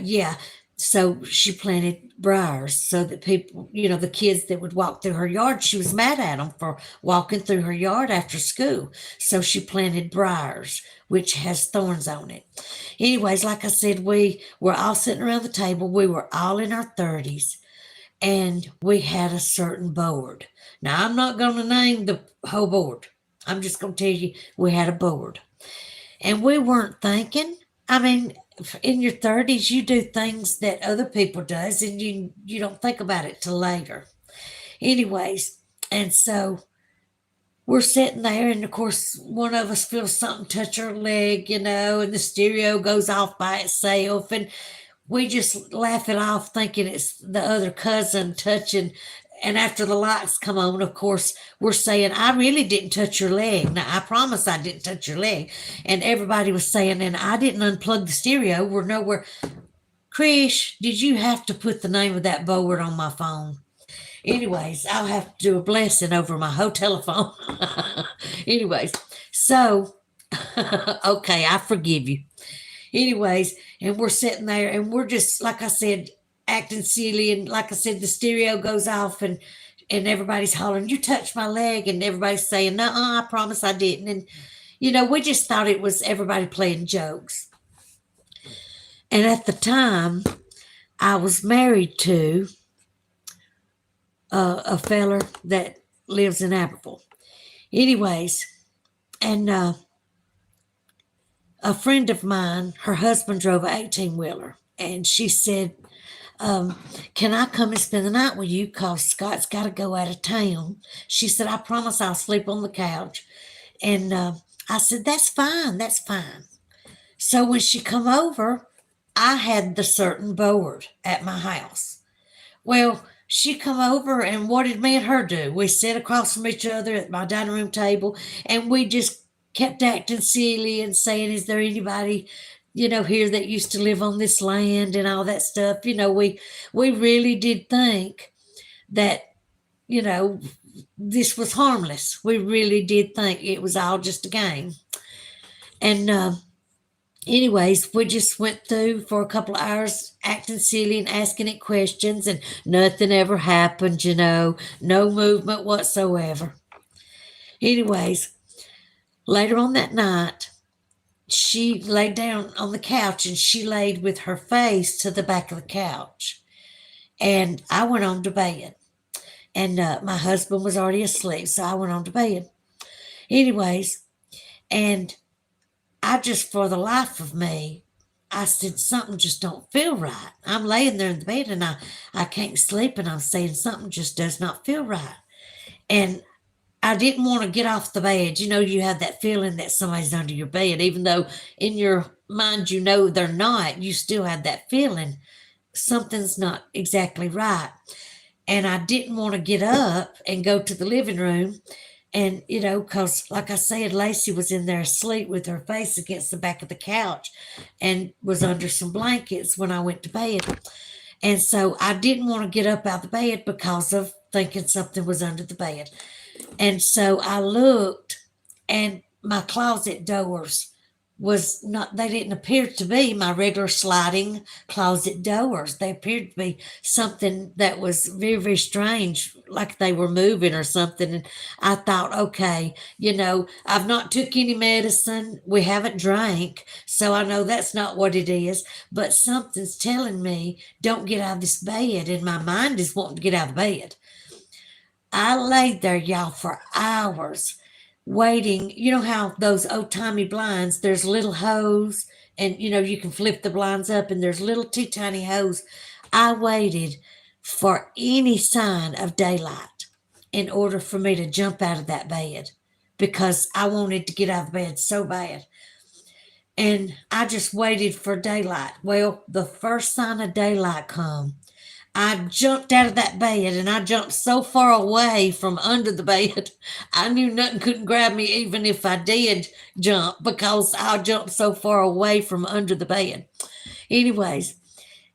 yeah. So she planted briars so that people, the kids that would walk through her yard, she was mad at them for walking through her yard after school. So she planted briars, which has thorns on it. Anyways, like I said, we were all sitting around the table. We were all in our 30s, and we had a certain board. Now, I'm not going to name the whole board. I'm just going to tell you we had a board. And we weren't thinking. I mean, in your 30s, you do things that other people does, and you don't think about it till later. Anyways, and so we're sitting there, and of course, one of us feels something touch our leg, and the stereo goes off by itself, and we just laugh it off thinking it's the other cousin touching. And after the lights come on, of course, we're saying, I really didn't touch your leg. Now, I promise I didn't touch your leg. And everybody was saying, and I didn't unplug the stereo. We're nowhere. Krish, did you have to put the name of that board on my phone? Anyways, I'll have to do a blessing over my whole telephone. Anyways, so, okay, I forgive you. Anyways, and we're sitting there and we're just, like I said, acting silly. And like I said, the stereo goes off and everybody's hollering, you touched my leg. And everybody's saying, no, I promise I didn't. And, we just thought it was everybody playing jokes. And at the time, I was married to a feller that lives in Aberville. Anyways, and a friend of mine, her husband drove an 18-wheeler, and she said, can I come and spend the night with you? Because Scott's got to go out of town. She said, I promise I'll sleep on the couch. And I said, that's fine, that's fine. So when she come over, I had the certain board at my house. Well, she come over, and what did me and her do? We sat across from each other at my dining room table, and we just kept acting silly and saying, is there anybody, here that used to live on this land and all that stuff? We really did think that, this was harmless. We really did think it was all just a game. And anyways, we just went through for a couple of hours acting silly and asking it questions, and nothing ever happened, no movement whatsoever. Anyways, later on that night, she laid down on the couch and she laid with her face to the back of the couch. And I went on to bed. And my husband was already asleep, so I went on to bed. Anyways, and I just, for the life of me, I said, something just don't feel right. I'm laying there in the bed and I can't sleep, and I'm saying something just does not feel right. And I didn't want to get off the bed. You have that feeling that somebody's under your bed, even though in your mind they're not. You still have that feeling something's not exactly right. And I didn't want to get up and go to the living room. And, because like I said, Lacey was in there asleep with her face against the back of the couch and was under some blankets when I went to bed. And so I didn't want to get up out of the bed because of thinking something was under the bed. And so I looked, and my closet doors they didn't appear to be my regular sliding closet doors. They appeared to be something that was very, very strange, like they were moving or something. And I thought, okay, I've not took any medicine. We haven't drank, so I know that's not what it is. But something's telling me, don't get out of this bed. And my mind is wanting to get out of bed. I laid there, y'all, for hours waiting. You know how those old timey blinds, there's little holes, and you can flip the blinds up, and there's little teeny tiny holes. I waited for any sign of daylight in order for me to jump out of that bed, because I wanted to get out of bed so bad. And I just waited for daylight. Well, the first sign of daylight come, I jumped out of that bed, and I jumped so far away from under the bed, I knew nothing couldn't grab me even if I did jump, because I jumped so far away from under the bed. Anyways,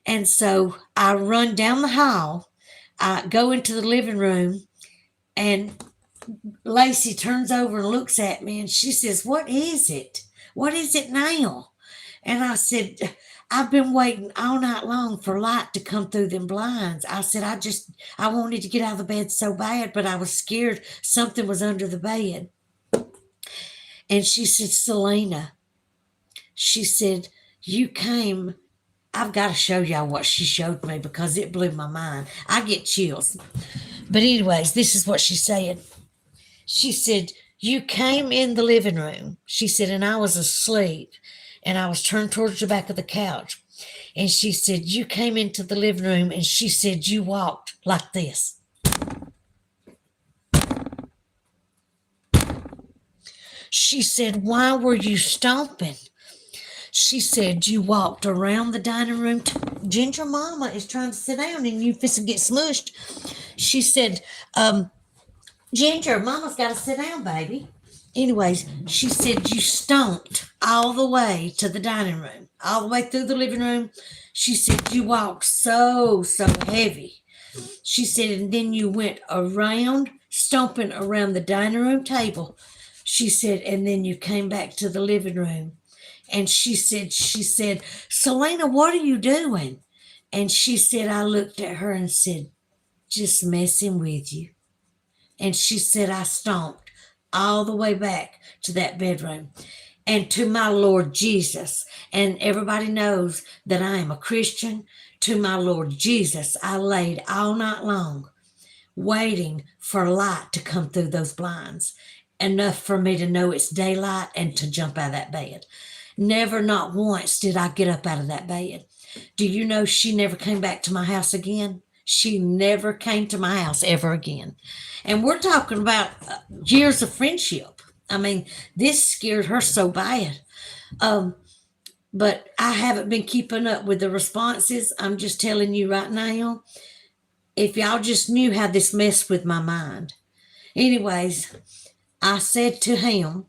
and so I run down the hall, I go into the living room, and Lacey turns over and looks at me, and she says, what is it? What is it now? And I said, I've been waiting all night long for light to come through them blinds. I said, I wanted to get out of the bed so bad, but I was scared something was under the bed. And she said, Celena, she said, you came. I've got to show y'all what she showed me, because it blew my mind. I get chills. But anyways, this is what she said. She said, you came in the living room. She said, and I was asleep, and I was turned towards the back of the couch. And she said, you came into the living room, and she said, you walked like this. She said, why were you stomping? She said you walked around the dining room. Ginger Mama is trying to sit down and you fixing to get smushed. She said, Ginger, Mama's got to sit down, baby. Anyways, she said you stomped all the way to the dining room, all the way through the living room. She said you walked so heavy. She said, and then you went around, stomping around the dining room table. She said, and then you came back to the living room. And she said, Celena, what are you doing? And she said, I looked at her and said, just messing with you. And she said, I stomped all the way back to that bedroom and to my Lord Jesus. And everybody knows that I am a Christian. To my Lord Jesus, I laid all night long waiting for light to come through those blinds, enough for me to know it's daylight and to jump out of that bed. Never, not once, did I get up out of that bed. Do you know she never came back to my house again? She never came to my house ever again. And we're talking about years of friendship. I mean, this scared her so bad. But I haven't been keeping up with the responses. I'm just telling you right now, if y'all just knew how this messed with my mind. Anyways, I said to him,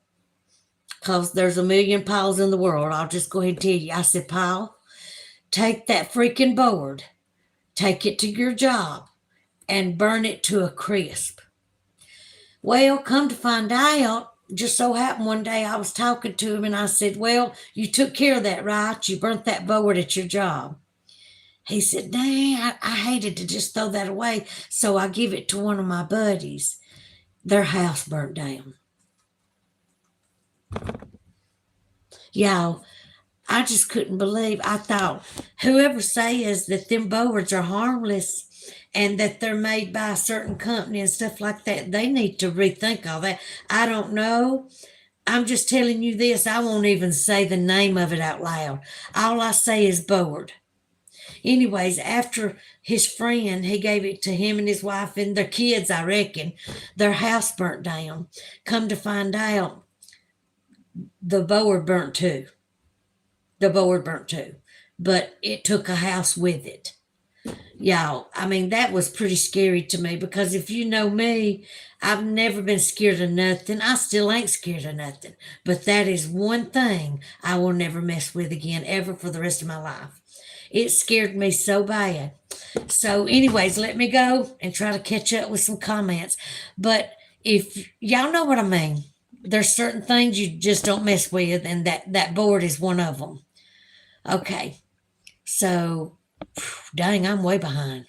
because there's a million Pauls in the world, I'll just go ahead and tell you. I said, Paul, take that freaking board, take it to your job, and burn it to a crisp. Well, come to find out, just so happened one day I was talking to him and I said, well, you took care of that, right? You burnt that board at your job. He said, dang, I hated to just throw that away, so I give it to one of my buddies. Their house burnt down. Y'all, I just couldn't believe. I thought, whoever says that them boards are harmless and that they're made by a certain company and stuff like that, they need to rethink all that. I don't know. I'm just telling you this. I won't even say the name of it out loud. All I say is board. Anyways, after his friend, he gave it to him and his wife and their kids, I reckon. Their house burnt down. Come to find out, the board burnt too. The board burnt too. But it took a house with it. Y'all, I mean, that was pretty scary to me because if you know me, I've never been scared of nothing. I still ain't scared of nothing. But that is one thing I will never mess with again, ever, for the rest of my life. It scared me so bad. So, anyways, let me go and try to catch up with some comments. But if y'all know what I mean, there's certain things you just don't mess with, and that board is one of them. Okay, so dang, I'm way behind.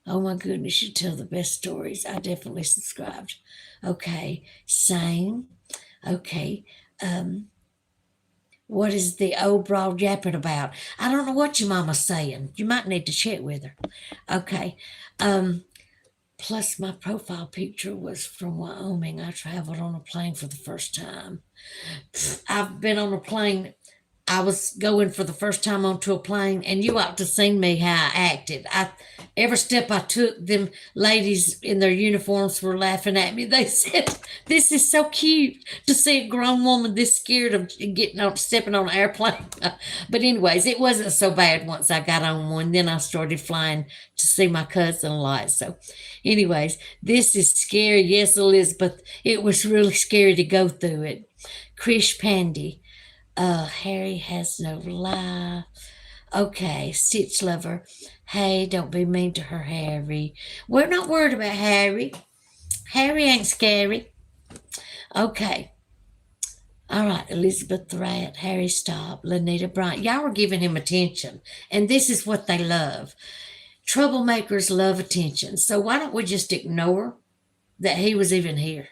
Oh my goodness, you tell the best stories. I definitely subscribed. Okay, same. Okay, what is the old broad yapping about? I don't know what your mama's saying. You might need to check with her. Okay. Plus, my profile picture was from Wyoming. I traveled on a plane for the first time. I've been on a plane. I was going for the first time onto a plane, and you ought to seen me how I acted. Every step I took, them ladies in their uniforms were laughing at me. They said, "This is so cute to see a grown woman this scared of stepping on an airplane." But anyways, it wasn't so bad once I got on one. Then I started flying to see my cousin a lot. So, anyways, this is scary. Yes, Elizabeth, it was really scary to go through it. Krish Pandy. Harry has no life. Okay, Stitch Lover. Hey, don't be mean to her, Harry. We're not worried about Harry. Harry ain't scary. Okay. All right, Elizabeth the Rat, Harry Stop, Lanita Bryant. Y'all are giving him attention, and this is what they love. Troublemakers love attention. So why don't we just ignore that he was even here?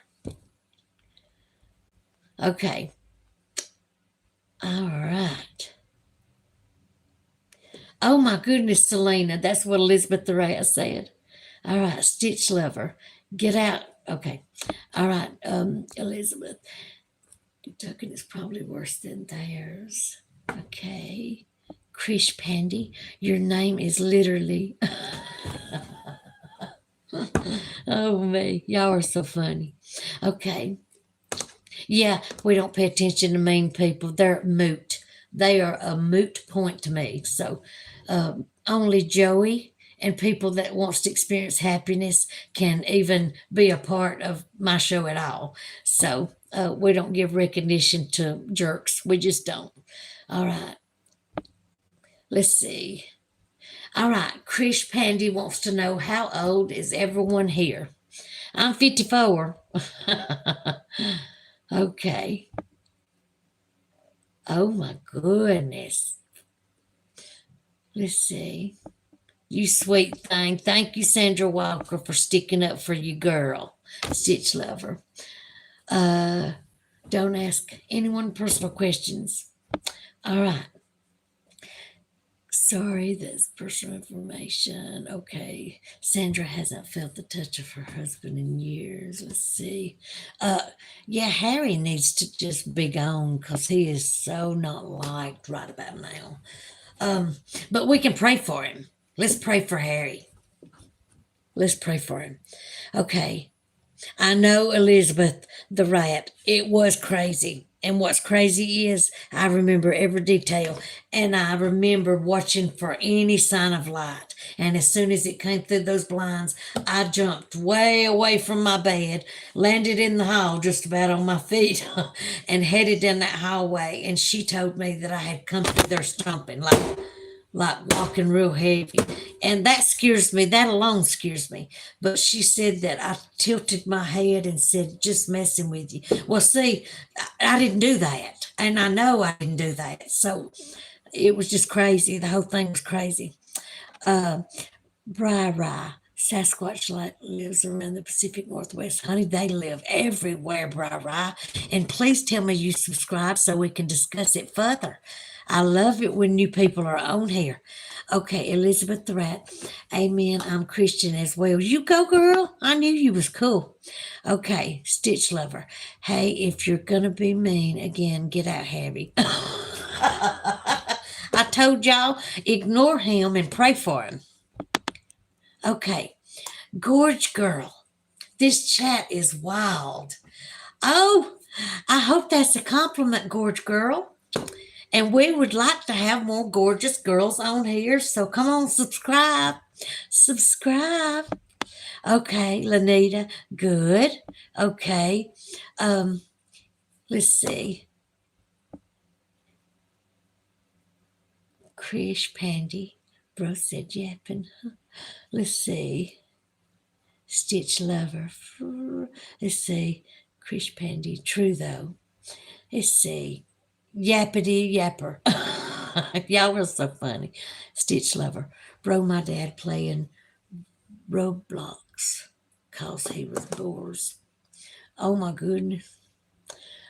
Okay. All right. Oh my goodness, Celena. That's what Elizabeth the Rat said. All right, Stitch Lover. Get out. Okay. All right, Elizabeth. Kentucky is probably worse than theirs. Okay. Krish Pandy, your name is literally. Oh, me. Y'all are so funny. Okay. Yeah, we don't pay attention to mean people. They're moot. They are a moot point to me. So only Joey and people that wants to experience happiness can even be a part of my show at all. So we don't give recognition to jerks. We just don't. All right. Let's see. All right. Krish Pandy wants to know, how old is everyone here? I'm 54. Okay. Oh my goodness. Let's see. You sweet thing. Thank you, Sandra Walker, for sticking up for you, girl. Stitch lover. Uh, don't ask anyone personal questions. All right. Sorry, that's personal information. Okay. Sandra hasn't felt the touch of her husband in years. Let's see. Uh, yeah, Harry needs to just be gone because he is so not liked right about now. But we can pray for him. Let's pray for Harry. Let's pray for him. Okay. I know Elizabeth the rat. It was crazy. And what's crazy is I remember every detail. And I remember watching for any sign of light. And as soon as it came through those blinds, I jumped way away from my bed, landed in the hall just about on my feet, and headed down that hallway. And she told me that I had come through there stomping, like walking real heavy. And that scares me. That alone scares me. But she said that I tilted my head and said, just messing with you. Well, see, I didn't do that. And I know I didn't do that. So it was just crazy. The whole thing was crazy. Uh, Bri. Sasquatch lives around the Pacific Northwest. Honey, they live everywhere, Bri. And please tell me you subscribe so we can discuss it further. I love it when new people are on here. Okay, Elizabeth the Rat. Amen. I'm Christian as well. You go, girl. I knew you was cool. Okay, Stitch Lover. Hey, if you're gonna be mean again, get out, Harry. I told y'all, ignore him and pray for him. Okay, Gorge Girl. This chat is wild. Oh, I hope that's a compliment, Gorge Girl. And we would like to have more gorgeous girls on here. So come on, subscribe. Subscribe. Okay, Lanita. Good. Okay. Um, let's see. Krish Pandy. Bro said yapping. Let's see. Stitch Lover. Let's see. Krish Pandy. True though. Let's see. Yappity yapper. Y'all were so funny. Stitch Lover. Bro, my dad playing Roblox because he was bored. Oh my goodness.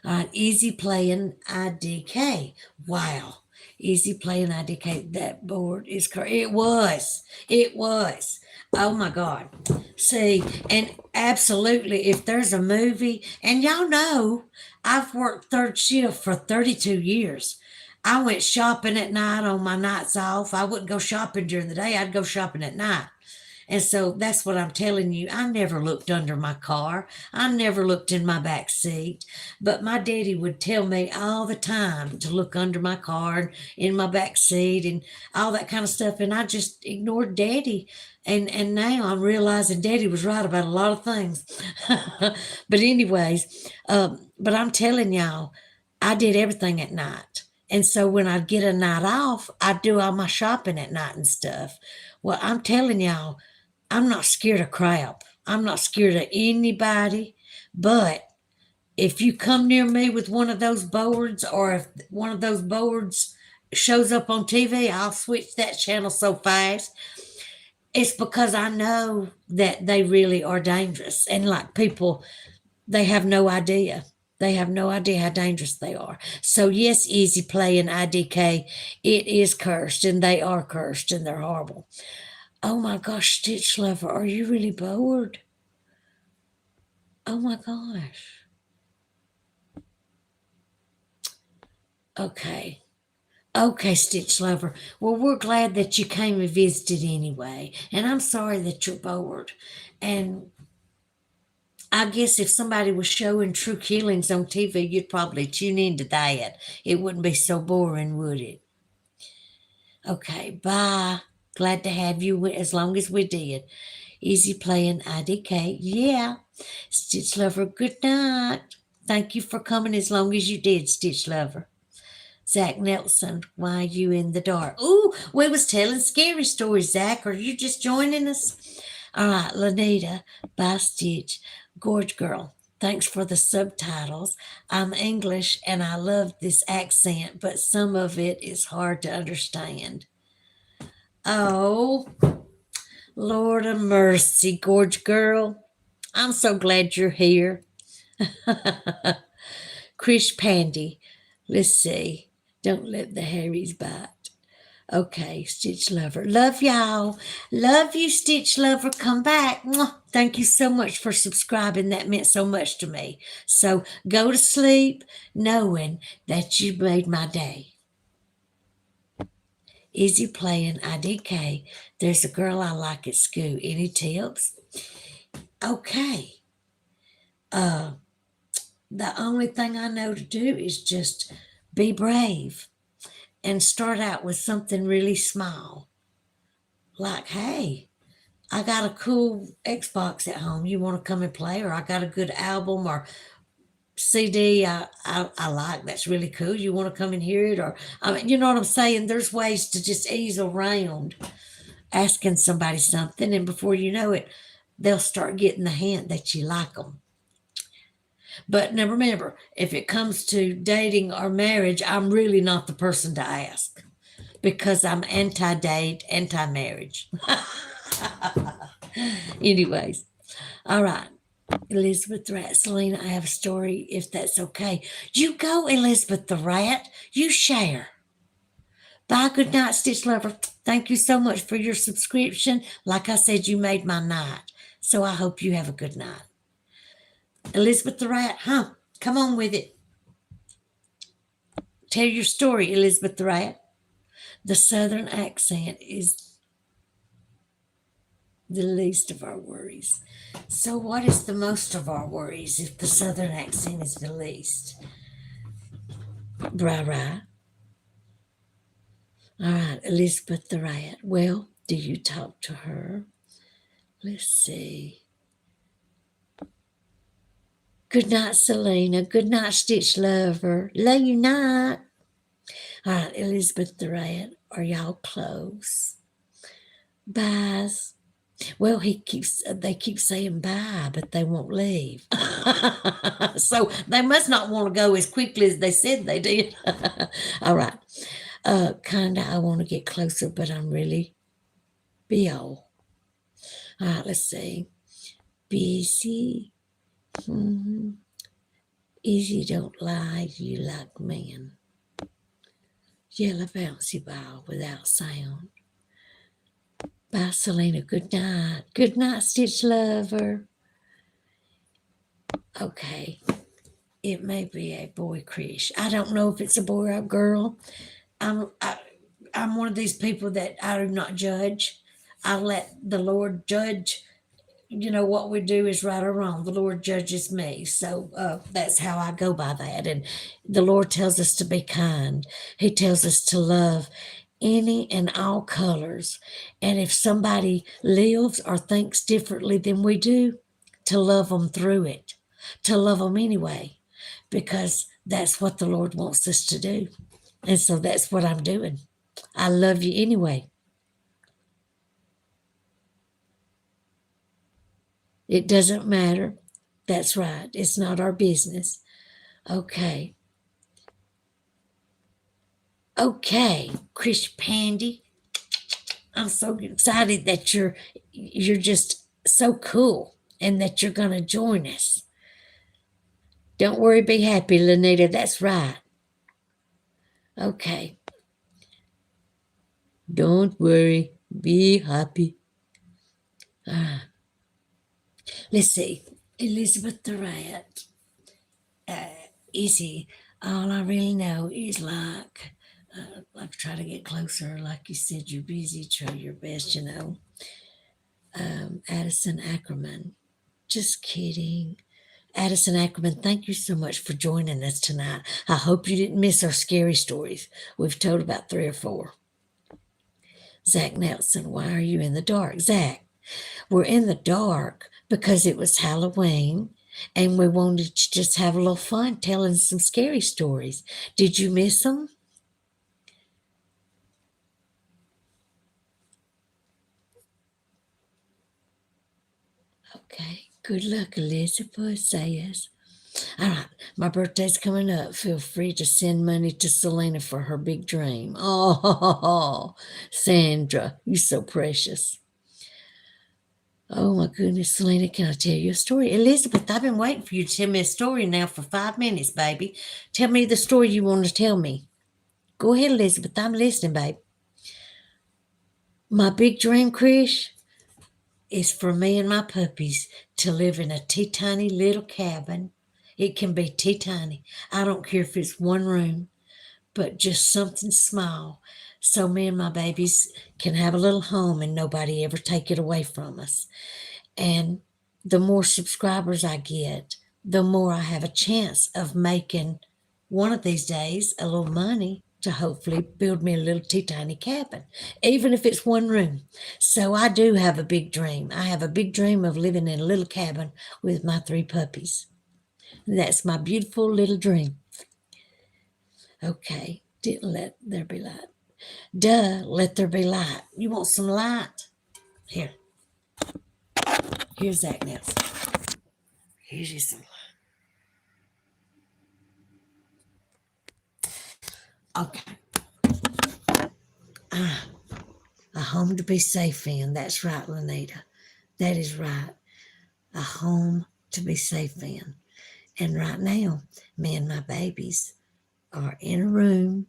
All right, easy playing IDK. Wow. Easy playing IDK. That board is correct. It was. It was. Oh my God. See, and absolutely, if there's a movie, and y'all know I've worked third shift for 32 years. I went shopping at night on my nights off. I wouldn't go shopping during the day, I'd go shopping at night. And so that's what I'm telling you. I never looked under my car. I never looked in my back seat. But my daddy would tell me all the time to look under my car, in my back seat, and all that kind of stuff. And I just ignored daddy. And now I'm realizing daddy was right about a lot of things. But anyways, but I'm telling y'all, I did everything at night. And so when I'd get a night off, I'd do all my shopping at night and stuff. Well, I'm telling y'all, I'm not scared of crap. I'm not scared of anybody. But if you come near me with one of those boards, or if one of those boards shows up on TV, I'll switch that channel so fast. It's because I know that they really are dangerous. And like people, they have no idea. They have no idea how dangerous they are. So, yes, easy play in IDK, it is cursed, and they are cursed, and they're horrible. Oh my gosh, Stitch Lover, are you really bored? Oh my gosh. Okay. Okay, Stitch Lover. Well, we're glad that you came and visited anyway. And I'm sorry that you're bored. And I guess if somebody was showing true killings on TV, you'd probably tune into that. It wouldn't be so boring, would it? Okay, bye. Glad to have you as long as we did. Easy playing IDK. Yeah. Stitch Lover, good night. Thank you for coming as long as you did, Stitch Lover. Zach Nelson, why you in the dark? Ooh, we was telling scary stories, Zach. Are you just joining us? All right, Lanita, bye, Stitch. Gorge Girl, thanks for the subtitles. I'm English and I love this accent, but some of it is hard to understand. Oh, Lord of mercy, Gorge Girl. I'm so glad you're here. Krish Pandy, let's see. Don't let the Harrys bite. Okay, Stitch Lover. Love y'all. Love you, Stitch Lover. Come back. Mwah. Thank you so much for subscribing. That meant so much to me. So go to sleep knowing that you made my day. Easy playing IDK. There's a girl I like at school. Any tips? Okay. The only thing I know to do is just be brave and start out with something really small. Like, hey, I got a cool Xbox at home. You want to come and play? Or I got a good album or CD I like that's really cool. You want to come and hear it? Or, I mean, you know what I'm saying? There's ways to just ease around asking somebody something. And before you know it, they'll start getting the hint that you like them. But now remember, if it comes to dating or marriage, I'm really not the person to ask because I'm anti date, anti marriage. Anyways, all right. Elizabeth the Rat, Celena, I have a story if that's okay. You go, Elizabeth the Rat. You share. Bye, good night, Stitch Lover. Thank you so much for your subscription. Like I said, you made my night. So I hope you have a good night. Elizabeth the Rat, huh? Come on with it. Tell your story, Elizabeth the Rat. The Southern accent is the least of our worries. So, what is the most of our worries if the Southern accent is the least? Rah. All right, Elizabeth the Rat. Well, do you talk to her? Let's see. Good night, Celena. Good night, Stitch Lover. Love you night. All right, Elizabeth the Rat. Are y'all close? Byes. Well, they keep saying bye, but they won't leave. So they must not want to go as quickly as they said they did. All right. Kinda, I want to get closer, but I'm really busy. All right, let's see. Busy. Mm-hmm. Easy don't lie, you like men. Yellow bouncy ball without sound. Bye, Celena. Good night. Good night, Stitch Lover. Okay. It may be a boy Krish. I don't know if it's a boy or a girl. I'm one of these people that I do not judge. I let the Lord judge. You know what we do is right or wrong. The Lord judges me, so that's how I go by that. And the Lord tells us to be kind. He tells us to love any and all colors. And if somebody lives or thinks differently than we do, to love them through it, to love them anyway, because that's what the Lord wants us to do. And so that's what I'm doing. I love you anyway. It doesn't matter. That's right. It's not our business. Okay. Okay, Chris Pandy. I'm so excited that you're just so cool and that you're gonna join us. Don't worry, be happy, Lanita. That's right. Okay. Don't worry, be happy. Let's see. Elizabeth the Rat. Easy. All I really know is like try to get closer. Like you said, you're busy. Try your best, Addison Ackerman. Just kidding. Addison Ackerman, thank you so much for joining us tonight. I hope you didn't miss our scary stories. We've told about 3 or 4. Zach Nelson, why are you in the dark? Zach, we're in the dark because it was Halloween and we wanted to just have a little fun telling some scary stories. Did you miss them? Okay. Good luck, Elizabeth says. All right, my birthday's coming up. Feel free to send money to Celena for her big dream. Oh, Sandra, you're so precious. Oh my goodness, Selena, can I tell you a story? Elizabeth, I've been waiting for you to tell me a story now for 5 minutes, baby. Tell me the story you want to tell me. Go ahead, Elizabeth. I'm listening, babe. My big dream, Krish, is for me and my puppies to live in a teeny little cabin. It can be teeny. I don't care if it's one room, but just something small so me and my babies can have a little home and nobody ever take it away from us. And the more subscribers I get, the more I have a chance of making one of these days a little money to hopefully build me a little tiny cabin, even if it's one room. So I do have a big dream. I have a big dream of living in a little cabin with my 3 puppies. That's my beautiful little dream. Okay, didn't let there be light. Duh, let there be light. You want some light? Here, here's Zach Nelson. Here's you some light. Okay. Ah, a home to be safe in. That's right, Lanita. That is right. A home to be safe in. And right now, me and my babies are in a room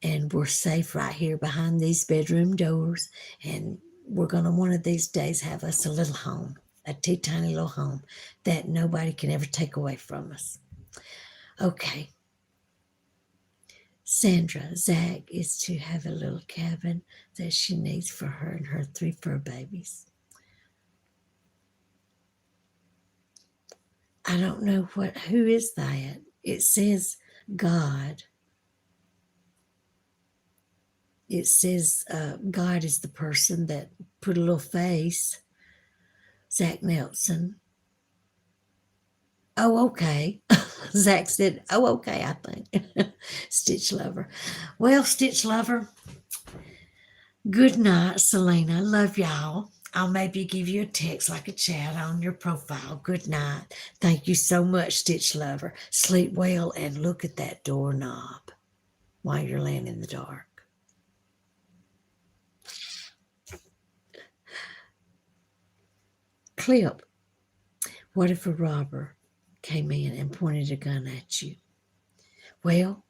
and we're safe right here behind these bedroom doors. And we're going to one of these days have us a little home, a tiny little home that nobody can ever take away from us. Okay. Sandra, Zach is to have a little cabin that she needs for her and her 3 fur babies. I don't know who is that? It says God. It says God is the person that put a little face. Zach Nelson. Oh, okay. Zach said, oh, okay, I think. Stitch Lover. Well, Stitch Lover, good night, Celena. Love y'all. I'll maybe give you a text like a chat on your profile. Good night. Thank you so much, Stitch Lover. Sleep well and look at that doorknob while you're laying in the dark. Clip. What if a robber came in and pointed a gun at you? Well,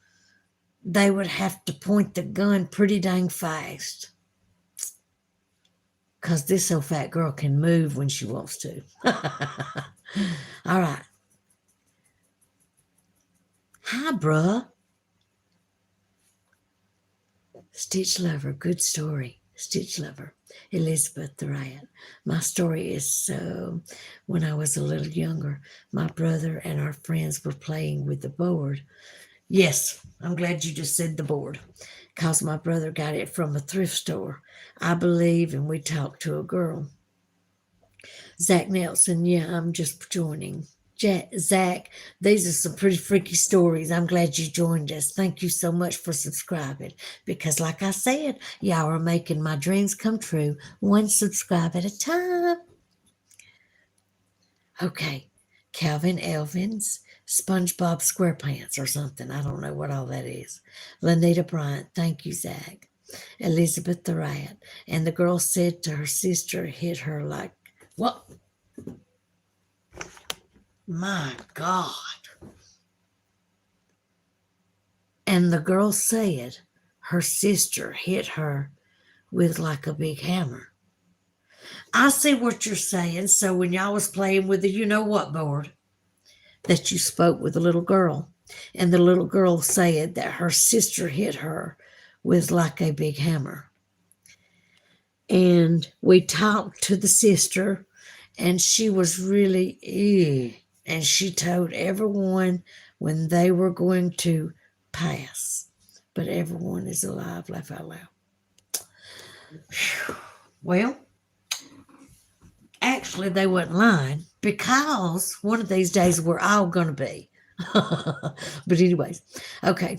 they would have to point the gun pretty dang fast. Because this old fat girl can move when she wants to. All right. Hi, bruh. Stitch Lover, good story. Stitch Lover, Elizabeth the Rat. My story is so, when I was a little younger, my brother and our friends were playing with the board. Yes, I'm glad you just said the board, because my brother got it from a thrift store, I believe, and we talked to a girl. Zach Nelson, yeah, I'm just joining. Zach, these are some pretty freaky stories. I'm glad you joined us. Thank you so much for subscribing because, like I said, y'all are making my dreams come true, one subscribe at a time. Okay, Calvin Elvins, SpongeBob SquarePants or something. I don't know what all that is. Lanita Bryant, thank you, Zach. Elizabeth the Rat, and the girl said to her sister, hit her like, what? My God. And the girl said her sister hit her with like a big hammer. I see what you're saying. So when y'all was playing with the you know what board, that you spoke with the little girl, and the little girl said that her sister hit her with like a big hammer. And we talked to the sister, and she was really, and she told everyone when they were going to pass. But everyone is alive, laugh out loud. Whew. Well, actually, they wasn't lying because one of these days we're all going to be. But, anyways, okay.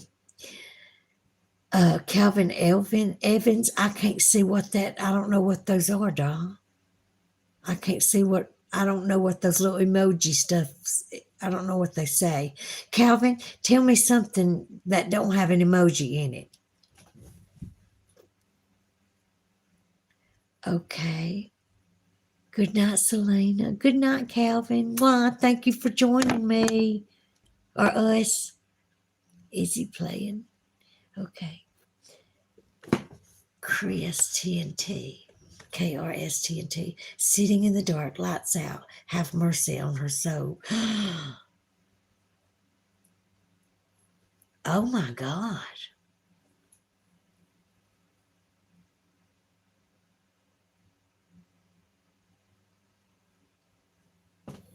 Calvin Elvin Evans, I can't see what that, I don't know what those are, Dawn. I can't see what, I don't know what those little emoji stuffs, I don't know what they say. Calvin, tell me something that don't have an emoji in it. Okay. Good night, Celena. Good night, Calvin. Mwah, thank you for joining me. Or us. Is he playing? Okay. Chris TNT. KRSTNT. Sitting in the dark, lights out. Have mercy on her soul. Oh my God.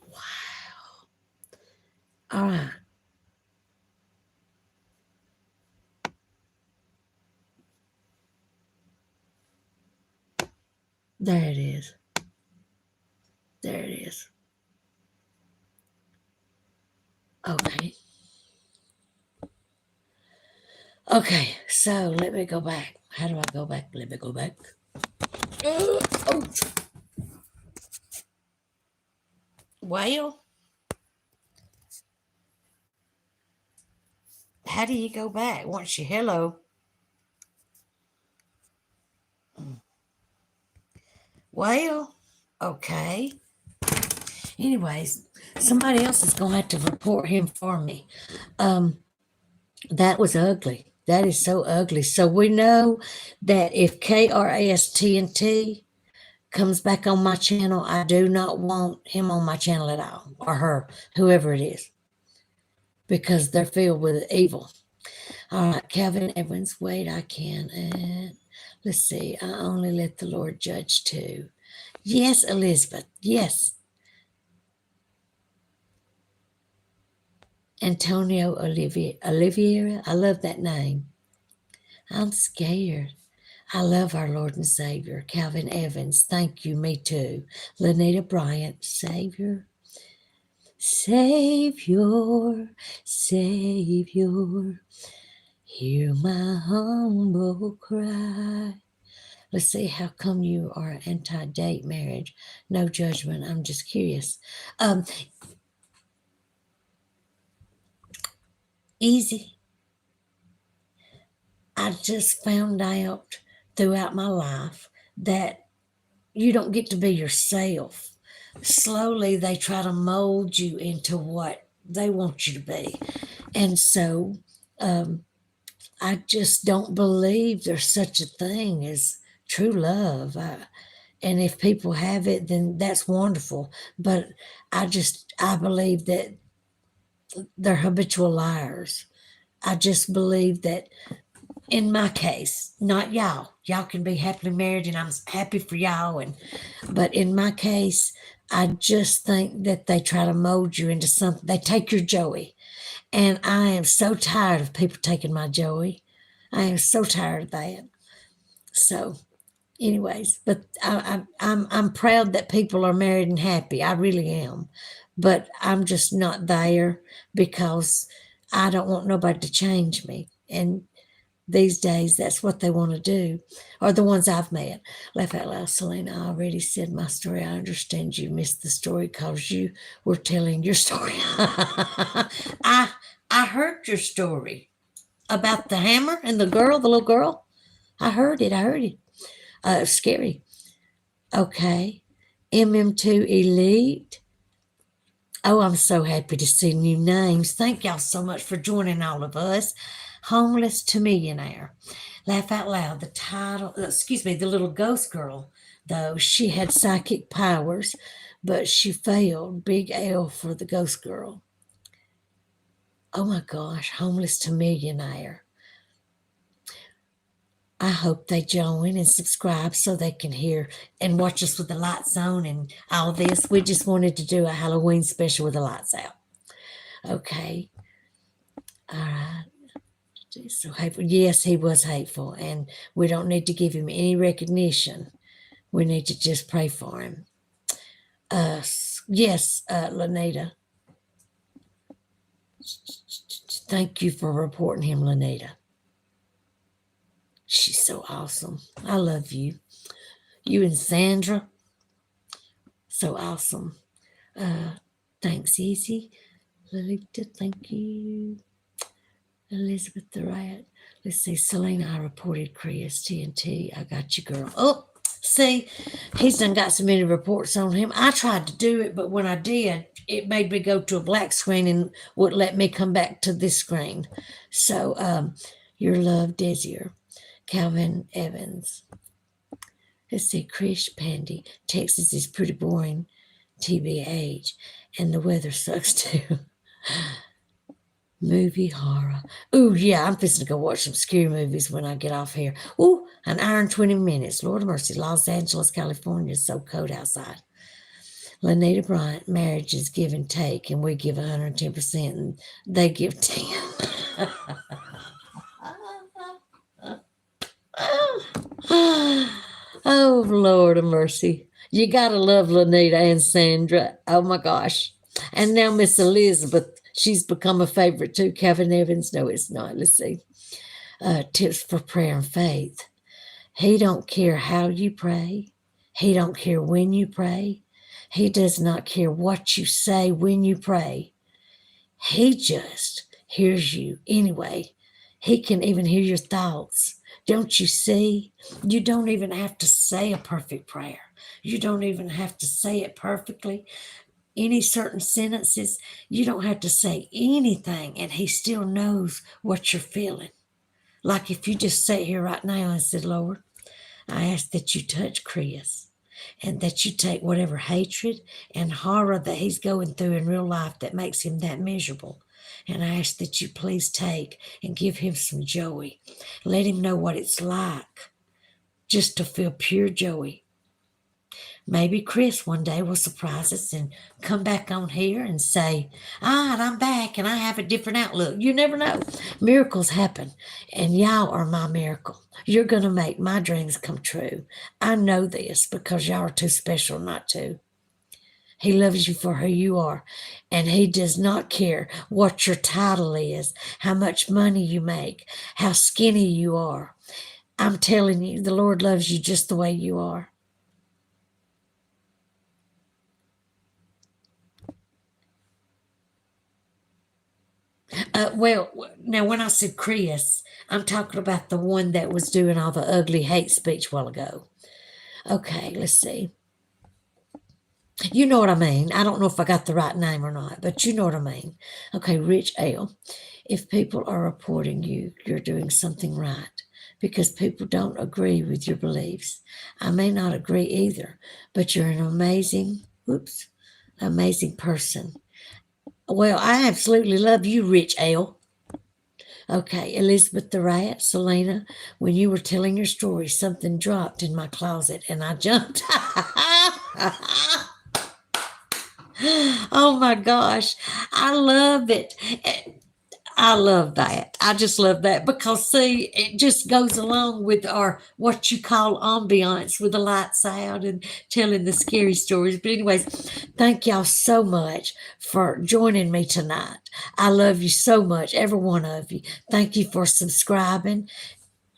Wow. All right. There it is. There it is. Okay. Okay, so let me go back. How do I go back? Let me go back. Oh, well, how do you go back once you hello? Well, okay. Anyways, somebody else is gonna have to report him for me. Um, that was ugly. That is so ugly. So we know that if KRASTNT comes back on my channel, I do not want him on my channel at all, or her, whoever it is, because they're filled with evil. All right, Calvin Evans. Wait, I can. Let's see. I only let the Lord judge too. Yes, Elizabeth. Yes. Antonio Oliviera. I love that name. I'm scared. I love our Lord and Savior, Calvin Evans. Thank you. Me too. Lanita Bryant. Savior. Savior. Savior. Hear my humble cry. Let's see, how come you are anti-date marriage? No judgment. I'm just curious. Um, Easy. I just found out throughout my life that you don't get to be yourself. Slowly, they try to mold you into what they want you to be. And so um, I just don't believe there's such a thing as true love. And if people have it, then that's wonderful. But I believe that they're habitual liars. I just believe that in my case, not y'all. Y'all can be happily married, and I'm happy for y'all. But in my case, I just think that they try to mold you into something. They take your joy, and I am so tired of people taking my joy. I am so tired of that. So, anyways, but I'm proud that people are married and happy. I really am, but I'm just not there because I don't want nobody to change me. And these days, that's what they want to do, or the ones I've met. Laugh out loud, Celena. I already said my story. I understand you missed the story because you were telling your story. I heard your story about the hammer and the girl, the little girl. I heard it. I heard it. Scary. Okay. MM2 Elite. Oh, I'm so happy to see new names. Thank y'all so much for joining all of us. Homeless to Millionaire. Laugh out loud. The title, the little ghost girl, though, she had psychic powers, but she failed. Big L for the ghost girl. Oh my gosh, Homeless to Millionaire. I hope they join and subscribe so they can hear and watch us with the lights on and all this. We just wanted to do a Halloween special with the lights out. Okay. All right. So hateful. Yes, he was hateful, and we don't need to give him any recognition. We need to just pray for him. Yes, Lanita. Thank you for reporting him, Lanita. She's so awesome. I love you. You and Sandra. So awesome. Thanks, Easy. Lolita, thank you. Elizabeth the Rat. Let's see. Celena, I reported Chris. TNT. I got you, girl. Oh, see, he's done got so many reports on him. I tried to do it, but when I did, it made me go to a black screen and wouldn't let me come back to this screen. So, your love, Desier. Calvin Evans. Let's see. Krish Pandy. Texas is pretty boring, TBH. And the weather sucks too. Movie horror. Ooh, yeah, I'm fixing to go watch some scary movies when I get off here. Ooh, an hour and 20 minutes. Lord of mercy. Los Angeles, California is so cold outside. Lanita Bryant, marriage is give and take, and we give 110%, and they give 10. Oh, Lord of mercy. You got to love Lanita and Sandra. Oh, my gosh. And now Miss Elizabeth, she's become a favorite too. Kevin Evans, no, it's not. Let's see. Tips for prayer and faith. He don't care how you pray. He don't care when you pray. He does not care what you say when you pray. He just hears you anyway. He can even hear your thoughts. Don't you see? You don't even have to say a perfect prayer. You don't even have to say it perfectly. Any certain sentences, you don't have to say anything, and he still knows what you're feeling. Like if you just sit here right now and said, Lord, I ask that you touch Chris and that you take whatever hatred and horror that he's going through in real life that makes him that miserable. And I ask that you please take and give him some joy. Let him know what it's like just to feel pure joy. Maybe Chris one day will surprise us and come back on here and say, and I'm back and I have a different outlook. You never know. Miracles happen, and y'all are my miracle. You're going to make my dreams come true. I know this because y'all are too special not to. He loves you for who you are, and he does not care what your title is, how much money you make, how skinny you are. I'm telling you, the Lord loves you just the way you are. Well, now when I said Chris, I'm talking about the one that was doing all the ugly hate speech a while ago. Okay, let's see. You know what I mean. I don't know if I got the right name or not, but you know what I mean. Okay, Rich Ale. If people are reporting you, you're doing something right because people don't agree with your beliefs. I may not agree either, but you're an amazing person. Well, I absolutely love you, Rich Ale. Okay, Elizabeth the Rat, Celena, when you were telling your story, something dropped in my closet and I jumped. Oh my gosh, I love it. I love that. I just love that because see, it just goes along with our what you call ambiance with the lights out and telling the scary stories. But anyways, thank y'all so much for joining me tonight. I love you so much, every one of you. Thank you for subscribing,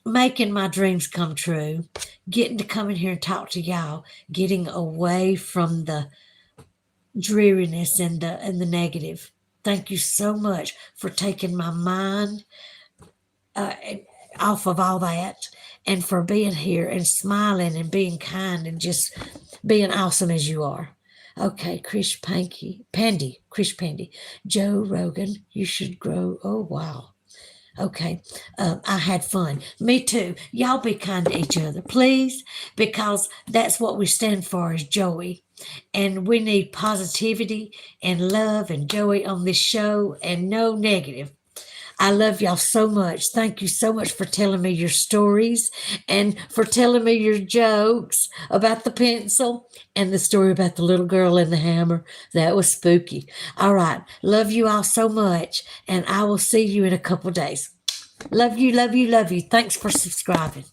making my dreams come true, getting to come in here and talk to y'all, getting away from the dreariness and the negative. Thank you so much for taking my mind uh, off of all that and for being here and smiling and being kind and just being awesome as you are. Okay, Chris Pandy, Joe Rogan, you should grow. Oh, wow. Okay, I had fun. Me too. Y'all be kind to each other, please, because that's what we stand for is joy. And we need positivity and love and joy on this show and no negative. I love y'all so much. Thank you so much for telling me your stories and for telling me your jokes about the pencil and the story about the little girl and the hammer. That was spooky. All right. Love you all so much. And I will see you in a couple days. Love you, love you, love you. Thanks for subscribing.